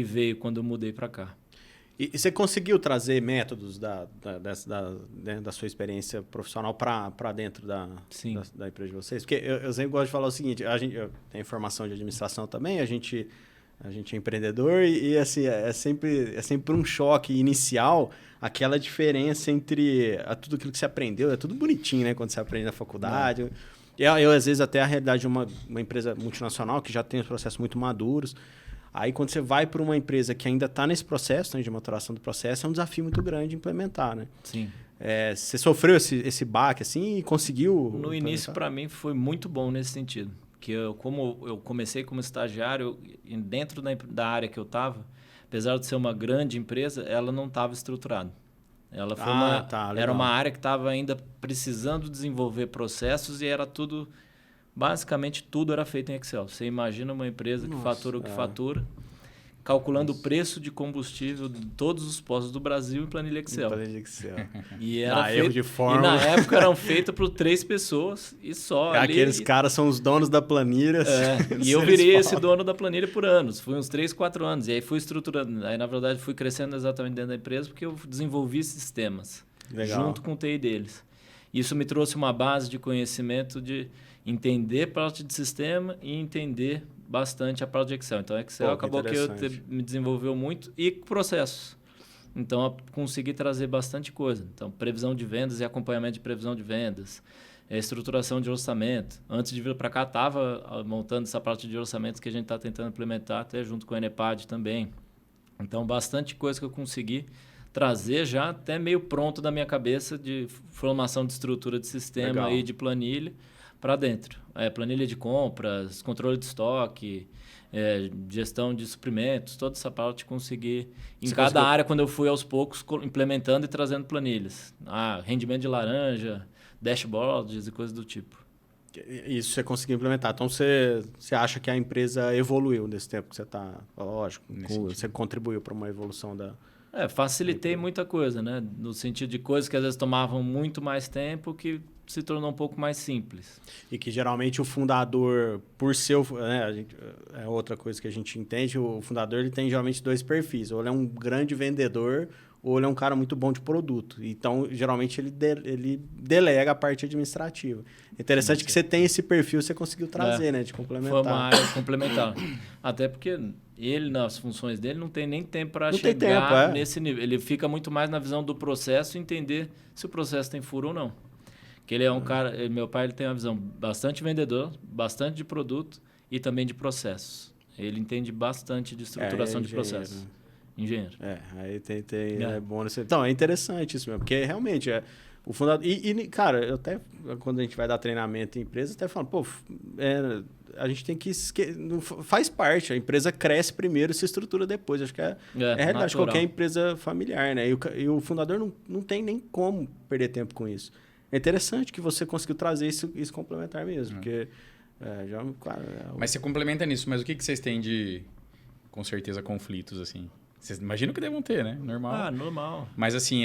veio quando eu mudei para cá. E você conseguiu trazer métodos da sua experiência profissional para dentro da empresa de vocês? Porque eu sempre gosto de falar o seguinte, eu tenho formação de administração também, a gente é empreendedor e assim, é sempre um choque inicial aquela diferença entre tudo aquilo que você aprendeu. É tudo bonitinho, né? Quando você aprende na faculdade. Eu às vezes, até a realidade de uma empresa multinacional que já tem os processos muito maduros. Aí, quando você vai para uma empresa que ainda está nesse processo, né, de maturação do processo, é um desafio muito grande implementar, né? Sim. Você sofreu esse baque, assim, e conseguiu... No início, para mim, foi muito bom nesse sentido. Que como eu comecei como estagiário, dentro da área que eu estava, apesar de ser uma grande empresa, ela não estava estruturada. Ela foi era uma área que estava ainda precisando desenvolver processos e era tudo... Basicamente, tudo era feito em Excel. Você imagina uma empresa que fatura o que fatura, calculando o preço de combustível de todos os postos do Brasil em planilha Excel. E era erro de forma. E na época eram feitas por 3 pessoas e só. Aqueles caras são os donos da planilha. E eu virei esse dono da planilha por anos. Foi uns 3, 4 anos. E aí fui estruturando. Aí, na verdade, fui crescendo exatamente dentro da empresa porque eu desenvolvi sistemas. Legal. Junto com o TI deles. Isso me trouxe uma base de conhecimento de entender parte de sistema e entender bastante a parte de Excel. Então, Excel acabou que me desenvolveu muito e processos. Então, eu consegui trazer bastante coisa. Então, previsão de vendas e acompanhamento de previsão de vendas, estruturação de orçamento. Antes de vir para cá, estava montando essa parte de orçamentos que a gente está tentando implementar, até junto com a Enepad também. Então, bastante coisa que eu consegui trazer já até meio pronto da minha cabeça de formação de estrutura de sistema e de planilha para dentro. Planilha de compras, controle de estoque, gestão de suprimentos, toda essa parte consegui. Em cada área, quando eu fui aos poucos implementando e trazendo planilhas. Rendimento de laranja, dashboards e coisas do tipo. Isso você conseguiu implementar. Então, você acha que a empresa evoluiu nesse tempo que você está... Lógico, você contribuiu para uma evolução da... Facilitei muita coisa, né? No sentido de coisas que às vezes tomavam muito mais tempo que se tornou um pouco mais simples. E que geralmente o fundador, por ser... Né, é outra coisa que a gente entende, o fundador ele tem geralmente 2 perfis. Ou ele é um grande vendedor, ou ele é um cara muito bom de produto. Então, geralmente, ele delega a parte administrativa. Interessante que você tem esse perfil, você conseguiu trazer, né? De complementar. Foi uma área complementar. Até porque ele, nas funções dele, não tem nem tempo para chegar nesse nível. Ele fica muito mais na visão do processo e entender se o processo tem furo ou não. Que ele é um cara... Meu pai ele tem uma visão bastante vendedor, bastante de produto e também de processos. Ele entende bastante de estruturação de processos. Engenheiro. Aí é bom. Então, é interessante isso mesmo, porque realmente o fundador... cara, eu até, quando a gente vai dar treinamento em empresa, até falo, a gente tem que... Faz parte, a empresa cresce primeiro e se estrutura depois. Acho que é a realidade de qualquer empresa familiar, né? E o fundador não tem nem como perder tempo com isso. É interessante que você conseguiu trazer isso complementar mesmo, porque... Mas você complementa nisso, mas o que vocês têm de, com certeza, conflitos, assim? Vocês imaginam que devam ter, né? Normal. Normal. Mas, assim,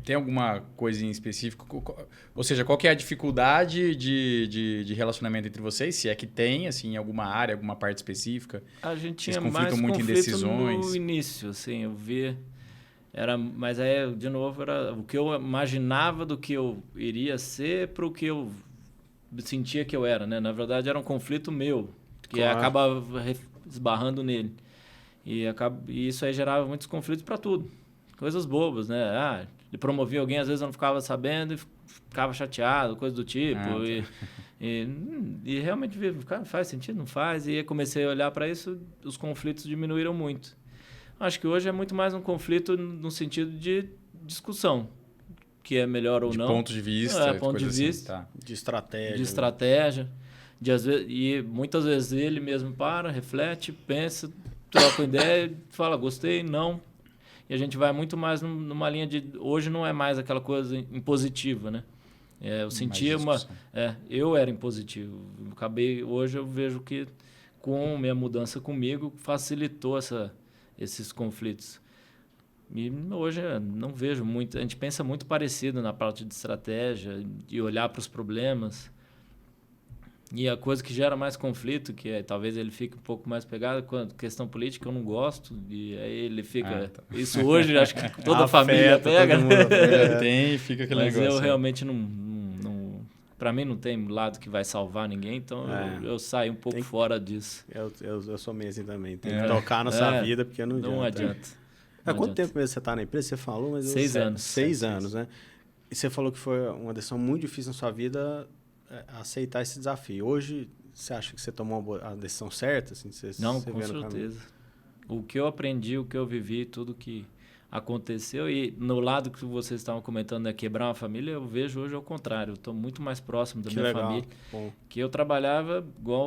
tem alguma coisa em específico? Ou seja, qual que é a dificuldade de relacionamento entre vocês? Se é que tem, assim, em alguma área, alguma parte específica? A gente tinha vocês conflitam mais muito em decisões? No início, assim, eu via... Mas aí, de novo, era o que eu imaginava do que eu iria ser para o que eu sentia que eu era, né? Na verdade, era um conflito meu, que acabava esbarrando nele. E isso aí gerava muitos conflitos para tudo. Coisas bobas, né? Ele promovia alguém, às vezes eu não ficava sabendo e ficava chateado, coisa do tipo. E realmente, cara, faz sentido? Não faz? E aí comecei a olhar para isso, os conflitos diminuíram muito. Acho que hoje é muito mais um conflito no sentido de discussão, que é melhor ou de não. Ponto de vista. Ponto de assim, vista. Tá. De estratégia. De estratégia. E muitas vezes ele mesmo reflete, pensa, troca ideia e fala, gostei, não. E a gente vai muito mais numa linha de... Hoje não é mais aquela coisa impositiva, né? Eu sentia eu era impositivo. Hoje eu vejo que com minha mudança comigo facilitou esses conflitos. E hoje eu não vejo muito... A gente pensa muito parecido na parte de estratégia, de olhar para os problemas. E a coisa que gera mais conflito, que talvez ele fique um pouco mais pegado, com a questão política eu não gosto, e aí ele fica... Tá. Isso hoje acho que toda a família pega. Todo mundo tem e fica aquele Mas negócio. Eu realmente não... Para mim não tem lado que vai salvar ninguém, então eu saio um pouco fora disso. Eu sou meio assim também. Tem que tocar na sua vida, porque não adianta. Não adianta. Há quanto tempo mesmo você está na empresa? Você falou, mas 6 anos. 6 anos, né? E você falou que foi uma decisão muito difícil na sua vida aceitar esse desafio. Hoje, você acha que você tomou a decisão certa? Assim, com certeza. O que eu aprendi, o que eu vivi, tudo que aconteceu, e no lado que vocês estavam comentando, né, quebrar uma família, eu vejo hoje ao contrário. Eu estou muito mais próximo da minha família. Que eu trabalhava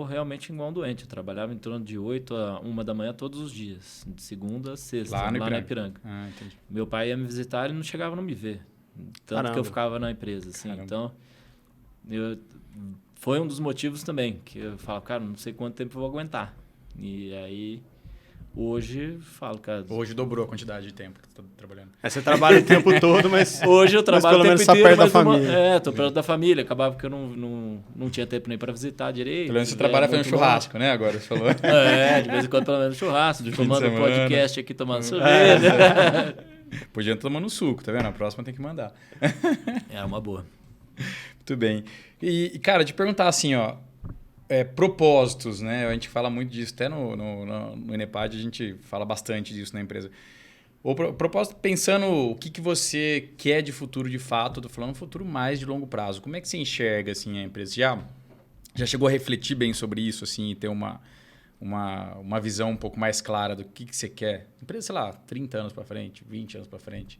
realmente igual um doente. Eu trabalhava em torno de 8 a 1 da manhã todos os dias, de segunda a sexta, lá na Ipiranga. Entendi. Meu pai ia me visitar e não chegava a não me ver. Tanto que eu ficava na empresa. Assim. Então, foi um dos motivos também, que eu falo, cara, não sei quanto tempo eu vou aguentar. E aí... Hoje, falo, cara... Hoje dobrou a quantidade de tempo que você está trabalhando. Você trabalha o tempo todo, mas... Hoje eu trabalho o tempo inteiro, perto da família. tô perto da família. Acabava que eu não tinha tempo nem para visitar direito. Pelo menos você trabalha fazendo churrasco, né? Agora você falou. De vez em quando pelo menos churrasco, tomando um podcast aqui, tomando sorvete. Podia estar tomando suco, tá vendo? A próxima tem que mandar. É uma boa. Muito bem. E, cara, te perguntar assim, ó... propósitos, né? A gente fala muito disso, até no Enepad a gente fala bastante disso na empresa. O propósito, pensando o que você quer de futuro de fato, estou falando futuro mais de longo prazo. Como é que você enxerga assim, a empresa? Já chegou a refletir bem sobre isso assim, e ter uma visão um pouco mais clara do que você quer? Empresa, sei lá, 30 anos para frente, 20 anos para frente.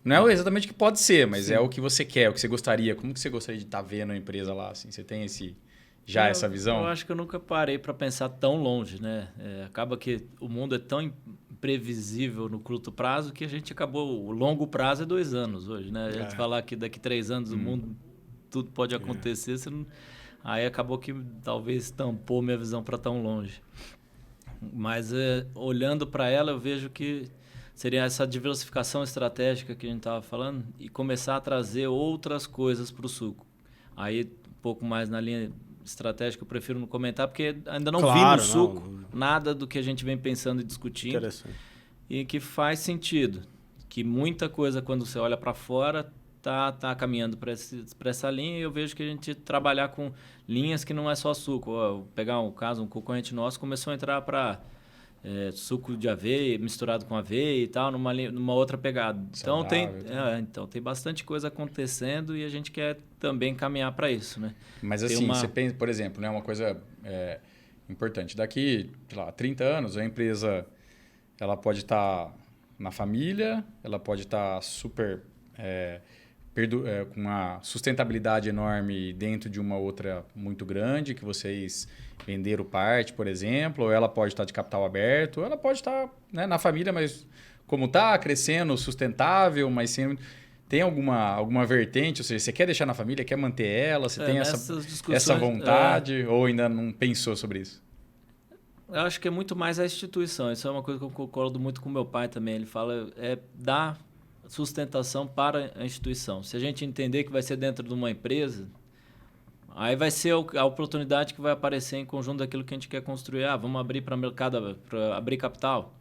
Não é exatamente o que pode ser, mas é o que você quer, o que você gostaria. Como que você gostaria de estar vendo a empresa lá? Assim? Você tem essa visão? Eu acho que eu nunca parei para pensar tão longe, né? Acaba que o mundo é tão imprevisível no curto prazo que a gente acabou... O longo prazo é 2 anos hoje, né? A gente falar que daqui 3 anos o mundo... Tudo pode acontecer. Aí acabou que talvez tampou minha visão para tão longe. Mas olhando para ela, eu vejo que seria essa diversificação estratégica que a gente estava falando e começar a trazer outras coisas para o suco. Aí um pouco mais na linha... estratégica eu prefiro não comentar, porque ainda não vi no suco nada do que a gente vem pensando e discutindo. Interessante. E que faz sentido. Que muita coisa, quando você olha para fora, tá caminhando para essa linha, e eu vejo que a gente trabalhar com linhas que não é só suco. Vou pegar um caso, um concorrente nosso começou a entrar para suco de aveia, misturado com aveia e tal, numa outra pegada. Então tem bastante coisa acontecendo e a gente quer também caminhar para isso, né? Mas assim, você pensa, por exemplo, né, uma coisa importante. Daqui, sei lá, 30 anos, a empresa ela pode estar na família, ela pode estar super com uma sustentabilidade enorme dentro de uma outra muito grande, que vocês venderam parte, por exemplo, ou ela pode estar de capital aberto, ou ela pode estar, né, na família, mas como está, crescendo, sustentável, mas sem... Tem alguma vertente? Ou seja, você quer deixar na família, quer manter ela? Você tem essa vontade ou ainda não pensou sobre isso? Eu acho que é muito mais a instituição. Isso é uma coisa que eu concordo muito com meu pai também. Ele fala, dar sustentação para a instituição. Se a gente entender que vai ser dentro de uma empresa, aí vai ser a oportunidade que vai aparecer em conjunto daquilo que a gente quer construir. Vamos abrir para mercado, para abrir capital.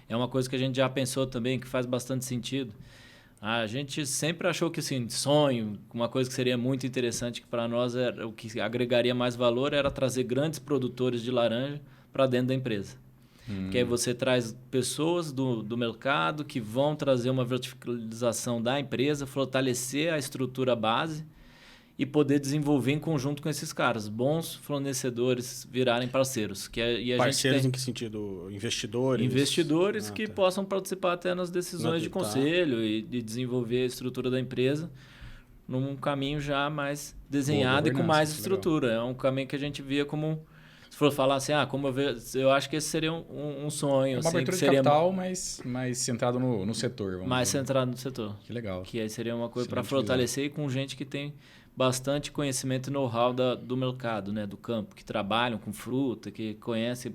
É uma coisa que a gente já pensou também, que faz bastante sentido. A gente sempre achou que, assim, sonho, uma coisa que seria muito interessante, que para nós o que agregaria mais valor era trazer grandes produtores de laranja para dentro da empresa. Que aí você traz pessoas do mercado que vão trazer uma verticalização da empresa, fortalecer a estrutura base e poder desenvolver em conjunto com esses caras. Bons fornecedores virarem parceiros. Parceiros em que sentido? Investidores? Investidores que possam participar até nas decisões de conselho e de desenvolver a estrutura da empresa num caminho já mais desenhado e com mais estrutura. Legal. É um caminho que a gente via como... Se for falar assim, como eu acho que esse seria um sonho. É uma assim, abertura de capital, mas mais centrado no setor. Mais centrado no setor. Que legal. Que aí seria uma coisa para fortalecer e com gente que tem bastante conhecimento e know-how do mercado, né? Do campo, que trabalham com fruta, que conhecem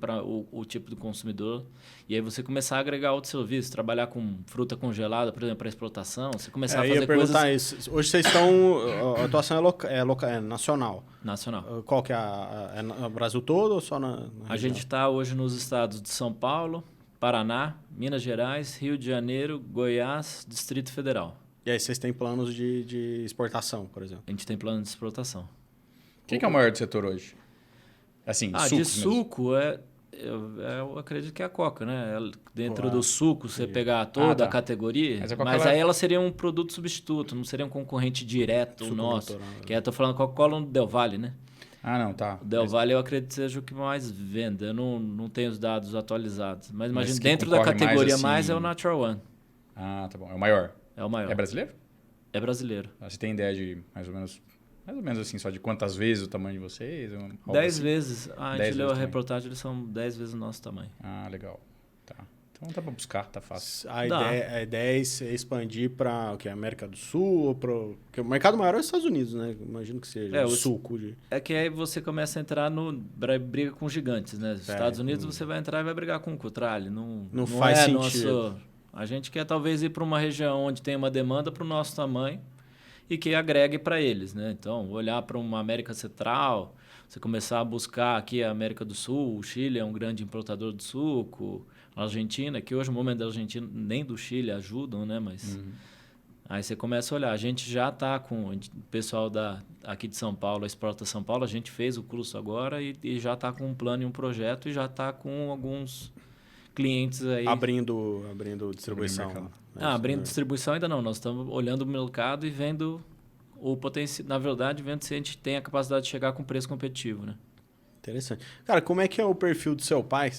o tipo de consumidor. E aí você começar a agregar outros serviços, trabalhar com fruta congelada, por exemplo, para exportação. Você começar a fazer coisas... Isso. Hoje vocês estão... A atuação é nacional. Nacional. Qual que é no Brasil todo ou só na região? A gente está hoje nos estados de São Paulo, Paraná, Minas Gerais, Rio de Janeiro, Goiás, Distrito Federal. E aí vocês têm planos de exportação, por exemplo? A gente tem plano de exportação. Quem que é o maior do setor hoje? Assim, de suco eu acredito que é a Coca, né? Dentro do suco, você pegar toda a categoria, mas aí ela seria um produto substituto, não seria um concorrente direto nosso. Que eu tô falando Coca-Cola no Del Valle, né? Não, tá. O Del Valle eu acredito que seja o que mais vende. Eu não tenho os dados atualizados. Mas imagina, dentro da categoria mais é o Natural One. Tá bom. É o maior? É o maior. É brasileiro? É brasileiro. Você tem ideia de mais ou menos assim, só de quantas vezes o tamanho de vocês? 10 assim? vezes. A gente leu a reportagem, eles são 10 vezes o nosso tamanho. Legal. Tá. Então dá para buscar, tá fácil. A ideia é expandir para América do Sul, porque o mercado maior é os Estados Unidos, né? Imagino que seja o suco. É que aí você começa a entrar briga com gigantes, né? Nos Estados Unidos você vai entrar e vai brigar com o Cutrale. Não faz sentido. A gente quer talvez ir para uma região onde tem uma demanda para o nosso tamanho e que agregue para eles, né? Então, olhar para uma América Central, você começar a buscar aqui a América do Sul, o Chile é um grande importador de suco, a Argentina, que hoje o momento da Argentina nem do Chile ajudam, né? Mas aí você começa a olhar. A gente já está com o pessoal aqui de São Paulo, a Exporta São Paulo, a gente fez o curso agora e já está com um plano e um projeto e já está com alguns clientes aí. Abrindo distribuição. Abrindo distribuição ainda não. Nós estamos olhando o mercado e vendo o potencial. Na verdade, vendo se a gente tem a capacidade de chegar com preço competitivo, né? Interessante. Cara, como é que é o perfil do seu pai?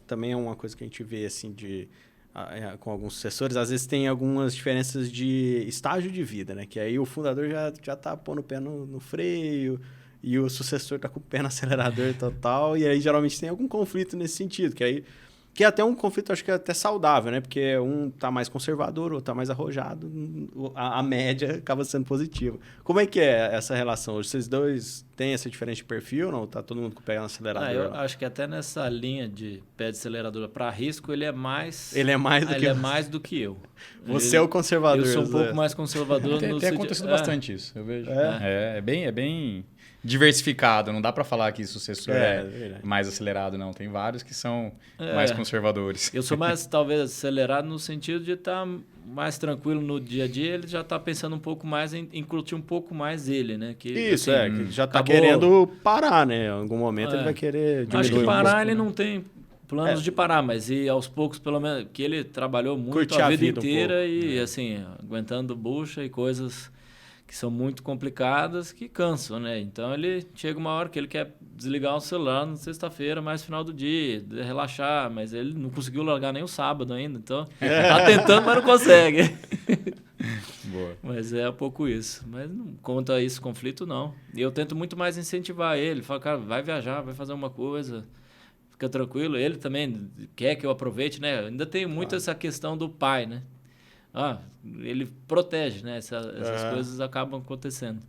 Também é uma coisa que a gente vê assim com alguns sucessores. Às vezes tem algumas diferenças de estágio de vida, né? Que aí o fundador já tá pondo o pé no freio e o sucessor tá com o pé no acelerador total, e aí geralmente tem algum conflito nesse sentido, que é até um conflito, acho que é até saudável, né? Porque um tá mais conservador, outro tá mais arrojado, a média acaba sendo positiva. Como é que é essa relação? Vocês dois têm essa diferença de perfil ou não? Tá todo mundo com o pé no acelerador? Eu acho que até nessa linha de pé de acelerador para risco, ele é mais do que eu. Você é o conservador. Eu sou um pouco mais conservador. Tem acontecido bastante isso, eu vejo. É bem diversificado, não dá para falar que sucessor é mais acelerado, não. Tem vários que são mais conservadores. Eu sou mais, talvez, acelerado no sentido de estar mais tranquilo no dia a dia, ele já está pensando um pouco mais em curtir um pouco mais ele, né? Que, isso, que já está querendo parar, né? Em algum momento ele vai querer diminuir. Acho que parar ele não tem planos de parar, mas ir aos poucos, pelo menos, que ele trabalhou muito a vida inteira e, assim, aguentando bucha e coisas que são muito complicadas, que cansam, né? Então, ele chega uma hora que ele quer desligar o celular na sexta-feira, mais final do dia, relaxar, mas ele não conseguiu largar nem o sábado ainda, então tá tentando, mas não consegue. Boa. Mas é um pouco isso. Mas não conta isso, conflito, não. E eu tento muito mais incentivar ele, falo, cara, vai viajar, vai fazer uma coisa, fica tranquilo. Ele também quer que eu aproveite, né? Ainda tem muito essa questão do pai, né? Ele protege, né? Essas coisas acabam acontecendo.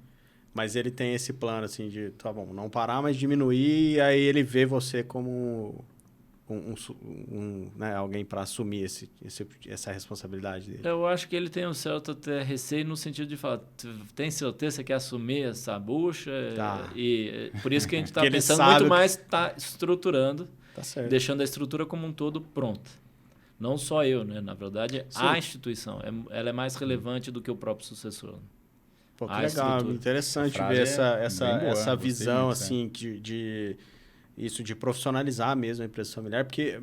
Mas ele tem esse plano, assim, de, tá bom, não parar, mas diminuir, e aí ele vê você como né, alguém para assumir essa responsabilidade dele. Eu acho que ele tem um certo até receio no sentido de falar, tem certeza que você quer assumir essa bucha? Tá. E por isso que a gente está pensando muito mais, tá estruturando, tá certo, deixando a estrutura como um todo pronta. Não só eu, né? Na verdade, a instituição. Ela é mais relevante do que o próprio sucessor. Pô, que legal, interessante ver essa visão assim, de profissionalizar mesmo a empresa familiar, porque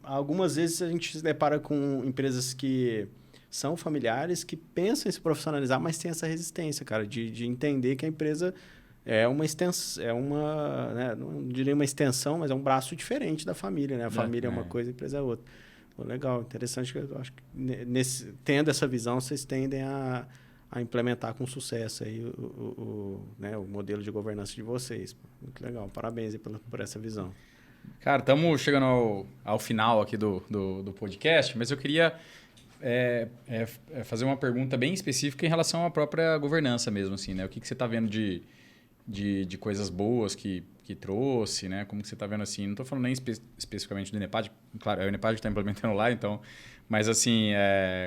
algumas vezes a gente se depara com empresas que são familiares que pensam em se profissionalizar, mas tem essa resistência, cara, de entender que a empresa é uma extensão, né, não diria uma extensão, mas é um braço diferente da família, né? A família é uma coisa, a empresa é outra. Pô, legal, interessante. Eu acho que tendo essa visão, vocês tendem a implementar com sucesso aí né, o modelo de governança de vocês. Muito legal, parabéns aí por essa visão. Cara, estamos chegando ao final aqui do podcast, mas eu queria fazer uma pergunta bem específica em relação à própria governança mesmo, assim, né? O que você está vendo de coisas boas que trouxe, né? Como que você está vendo assim? Não estou falando nem especificamente do Enepad, claro, é o Enepad que está implementando lá, então... Mas assim,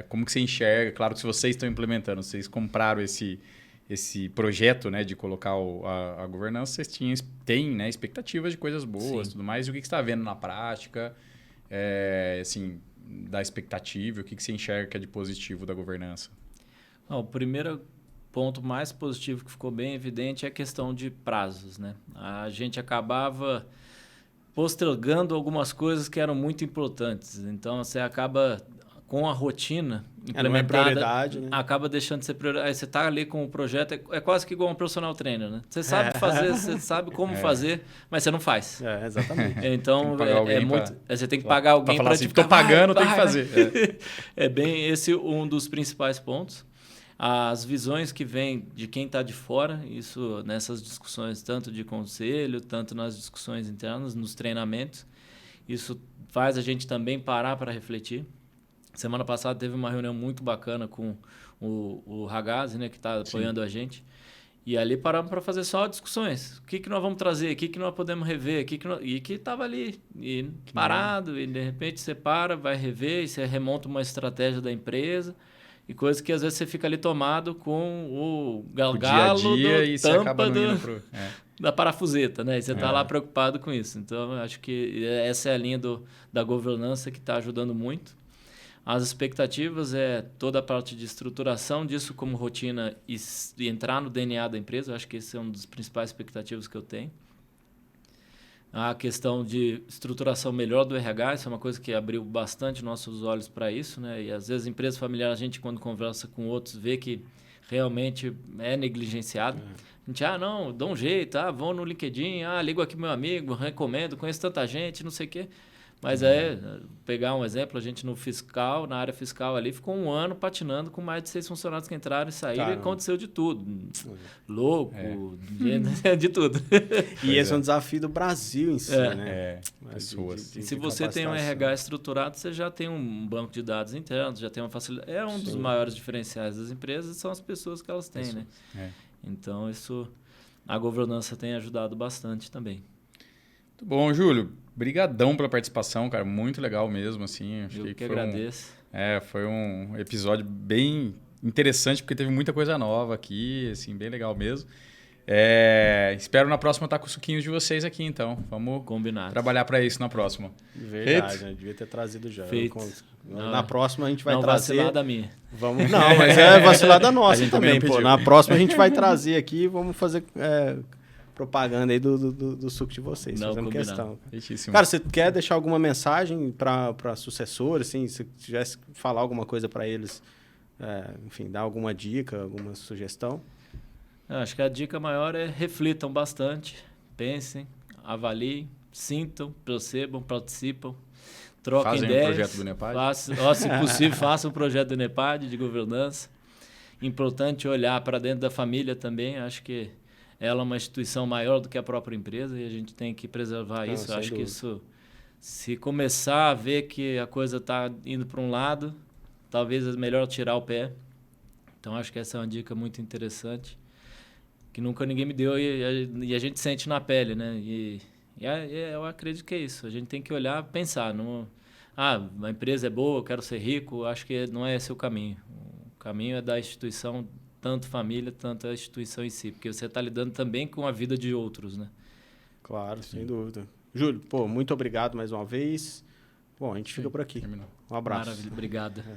como que você enxerga? Claro que se vocês estão implementando, vocês compraram esse projeto, né, de colocar a governança, vocês têm, né, expectativas de coisas boas e tudo mais. E o que você está vendo na prática? Assim, da expectativa, o que você enxerga que é de positivo da governança? O primeiro ponto mais positivo que ficou bem evidente é a questão de prazos, né? A gente acabava postergando algumas coisas que eram muito importantes. Então, você acaba, com a rotina implementada, prioridade, né? acaba deixando de ser prioridade. Aí você está ali com o projeto, é quase que igual um personal trainer, né? Você sabe fazer, você sabe como fazer, mas você não faz. Exatamente. Então, você tem que pagar alguém para falar assim, estou ficar, pagando, tem que fazer. É bem esse um dos principais pontos. As visões que vêm de quem está de fora, isso nessas discussões, tanto de conselho, tanto nas discussões internas, nos treinamentos, isso faz a gente também parar para refletir. Semana passada teve uma reunião muito bacana com o Ragazzi, né, que está apoiando a gente, e ali paramos para fazer só discussões. O que nós vamos trazer, o que nós podemos rever, e que estava ali, parado, e de repente você para, vai rever, e você remonta uma estratégia da empresa, e coisas que às vezes você fica ali tomado com o galgalo e você acaba não indo da parafuseta, né? E você está lá preocupado com isso. Então, eu acho que essa é a linha da governança que está ajudando muito. As expectativas é toda a parte de estruturação disso como rotina e entrar no DNA da empresa. Eu acho que esse é um dos principais expectativas que eu tenho. A questão de estruturação melhor do RH, isso é uma coisa que abriu bastante nossos olhos para isso, né? E às vezes empresa familiar, a gente quando conversa com outros vê que realmente é negligenciado. A gente, não, dá um jeito, vão no LinkedIn, ligo aqui meu amigo, recomendo, conheço tanta gente, não sei o quê. Mas pegar um exemplo, a gente na área fiscal ali, ficou 1 ano patinando com mais de 6 funcionários que entraram e saíram e aconteceu de tudo. Louco, de tudo. E esse é um desafio do Brasil em si, né? Pessoas. Se você tem um RH estruturado, você já tem um banco de dados internos, já tem uma facilidade. É um dos maiores diferenciais das empresas, são as pessoas que elas têm, né? Então, a governança tem ajudado bastante também. Muito bom, Júlio. Brigadão pela participação, cara. Muito legal mesmo, assim. Eu que agradeço. Foi um episódio bem interessante, porque teve muita coisa nova aqui, assim, bem legal mesmo. Espero na próxima estar com os suquinhos de vocês aqui, então. Vamos trabalhar para isso na próxima. Verdade, né? Devia ter trazido já. Na próxima a gente vai trazer... vacilada minha. Não, mas é vacilada nossa também, pô. Na próxima a gente vai trazer aqui e vamos fazer... propaganda aí do suco de vocês, fazendo questão. Cara, você quer deixar alguma mensagem para sucessores, assim, se tivesse que falar alguma coisa para eles, enfim, dar alguma dica, alguma sugestão? Acho que a dica maior é reflitam bastante, pensem, avaliem, sintam, percebam, participam, troquem ideias. Fazem um projeto do Enepad. Se possível, façam um projeto do Enepad de governança. Importante olhar para dentro da família também, acho que ela é uma instituição maior do que a própria empresa e a gente tem que preservar isso. Acho que isso, se começar a ver que a coisa está indo para um lado, talvez é melhor tirar o pé. Então, acho que essa é uma dica muito interessante, que nunca ninguém me deu e a gente sente na pele, né? E eu acredito que é isso. A gente tem que olhar, pensar. A empresa é boa, eu quero ser rico. Acho que não é esse o caminho. O caminho é da instituição, tanto família, tanto a instituição em si, porque você está lidando também com a vida de outros, né? Claro, sem dúvida. Júlio, muito obrigado mais uma vez. Bom, a gente fica por aqui. Um abraço. Maravilha, obrigado.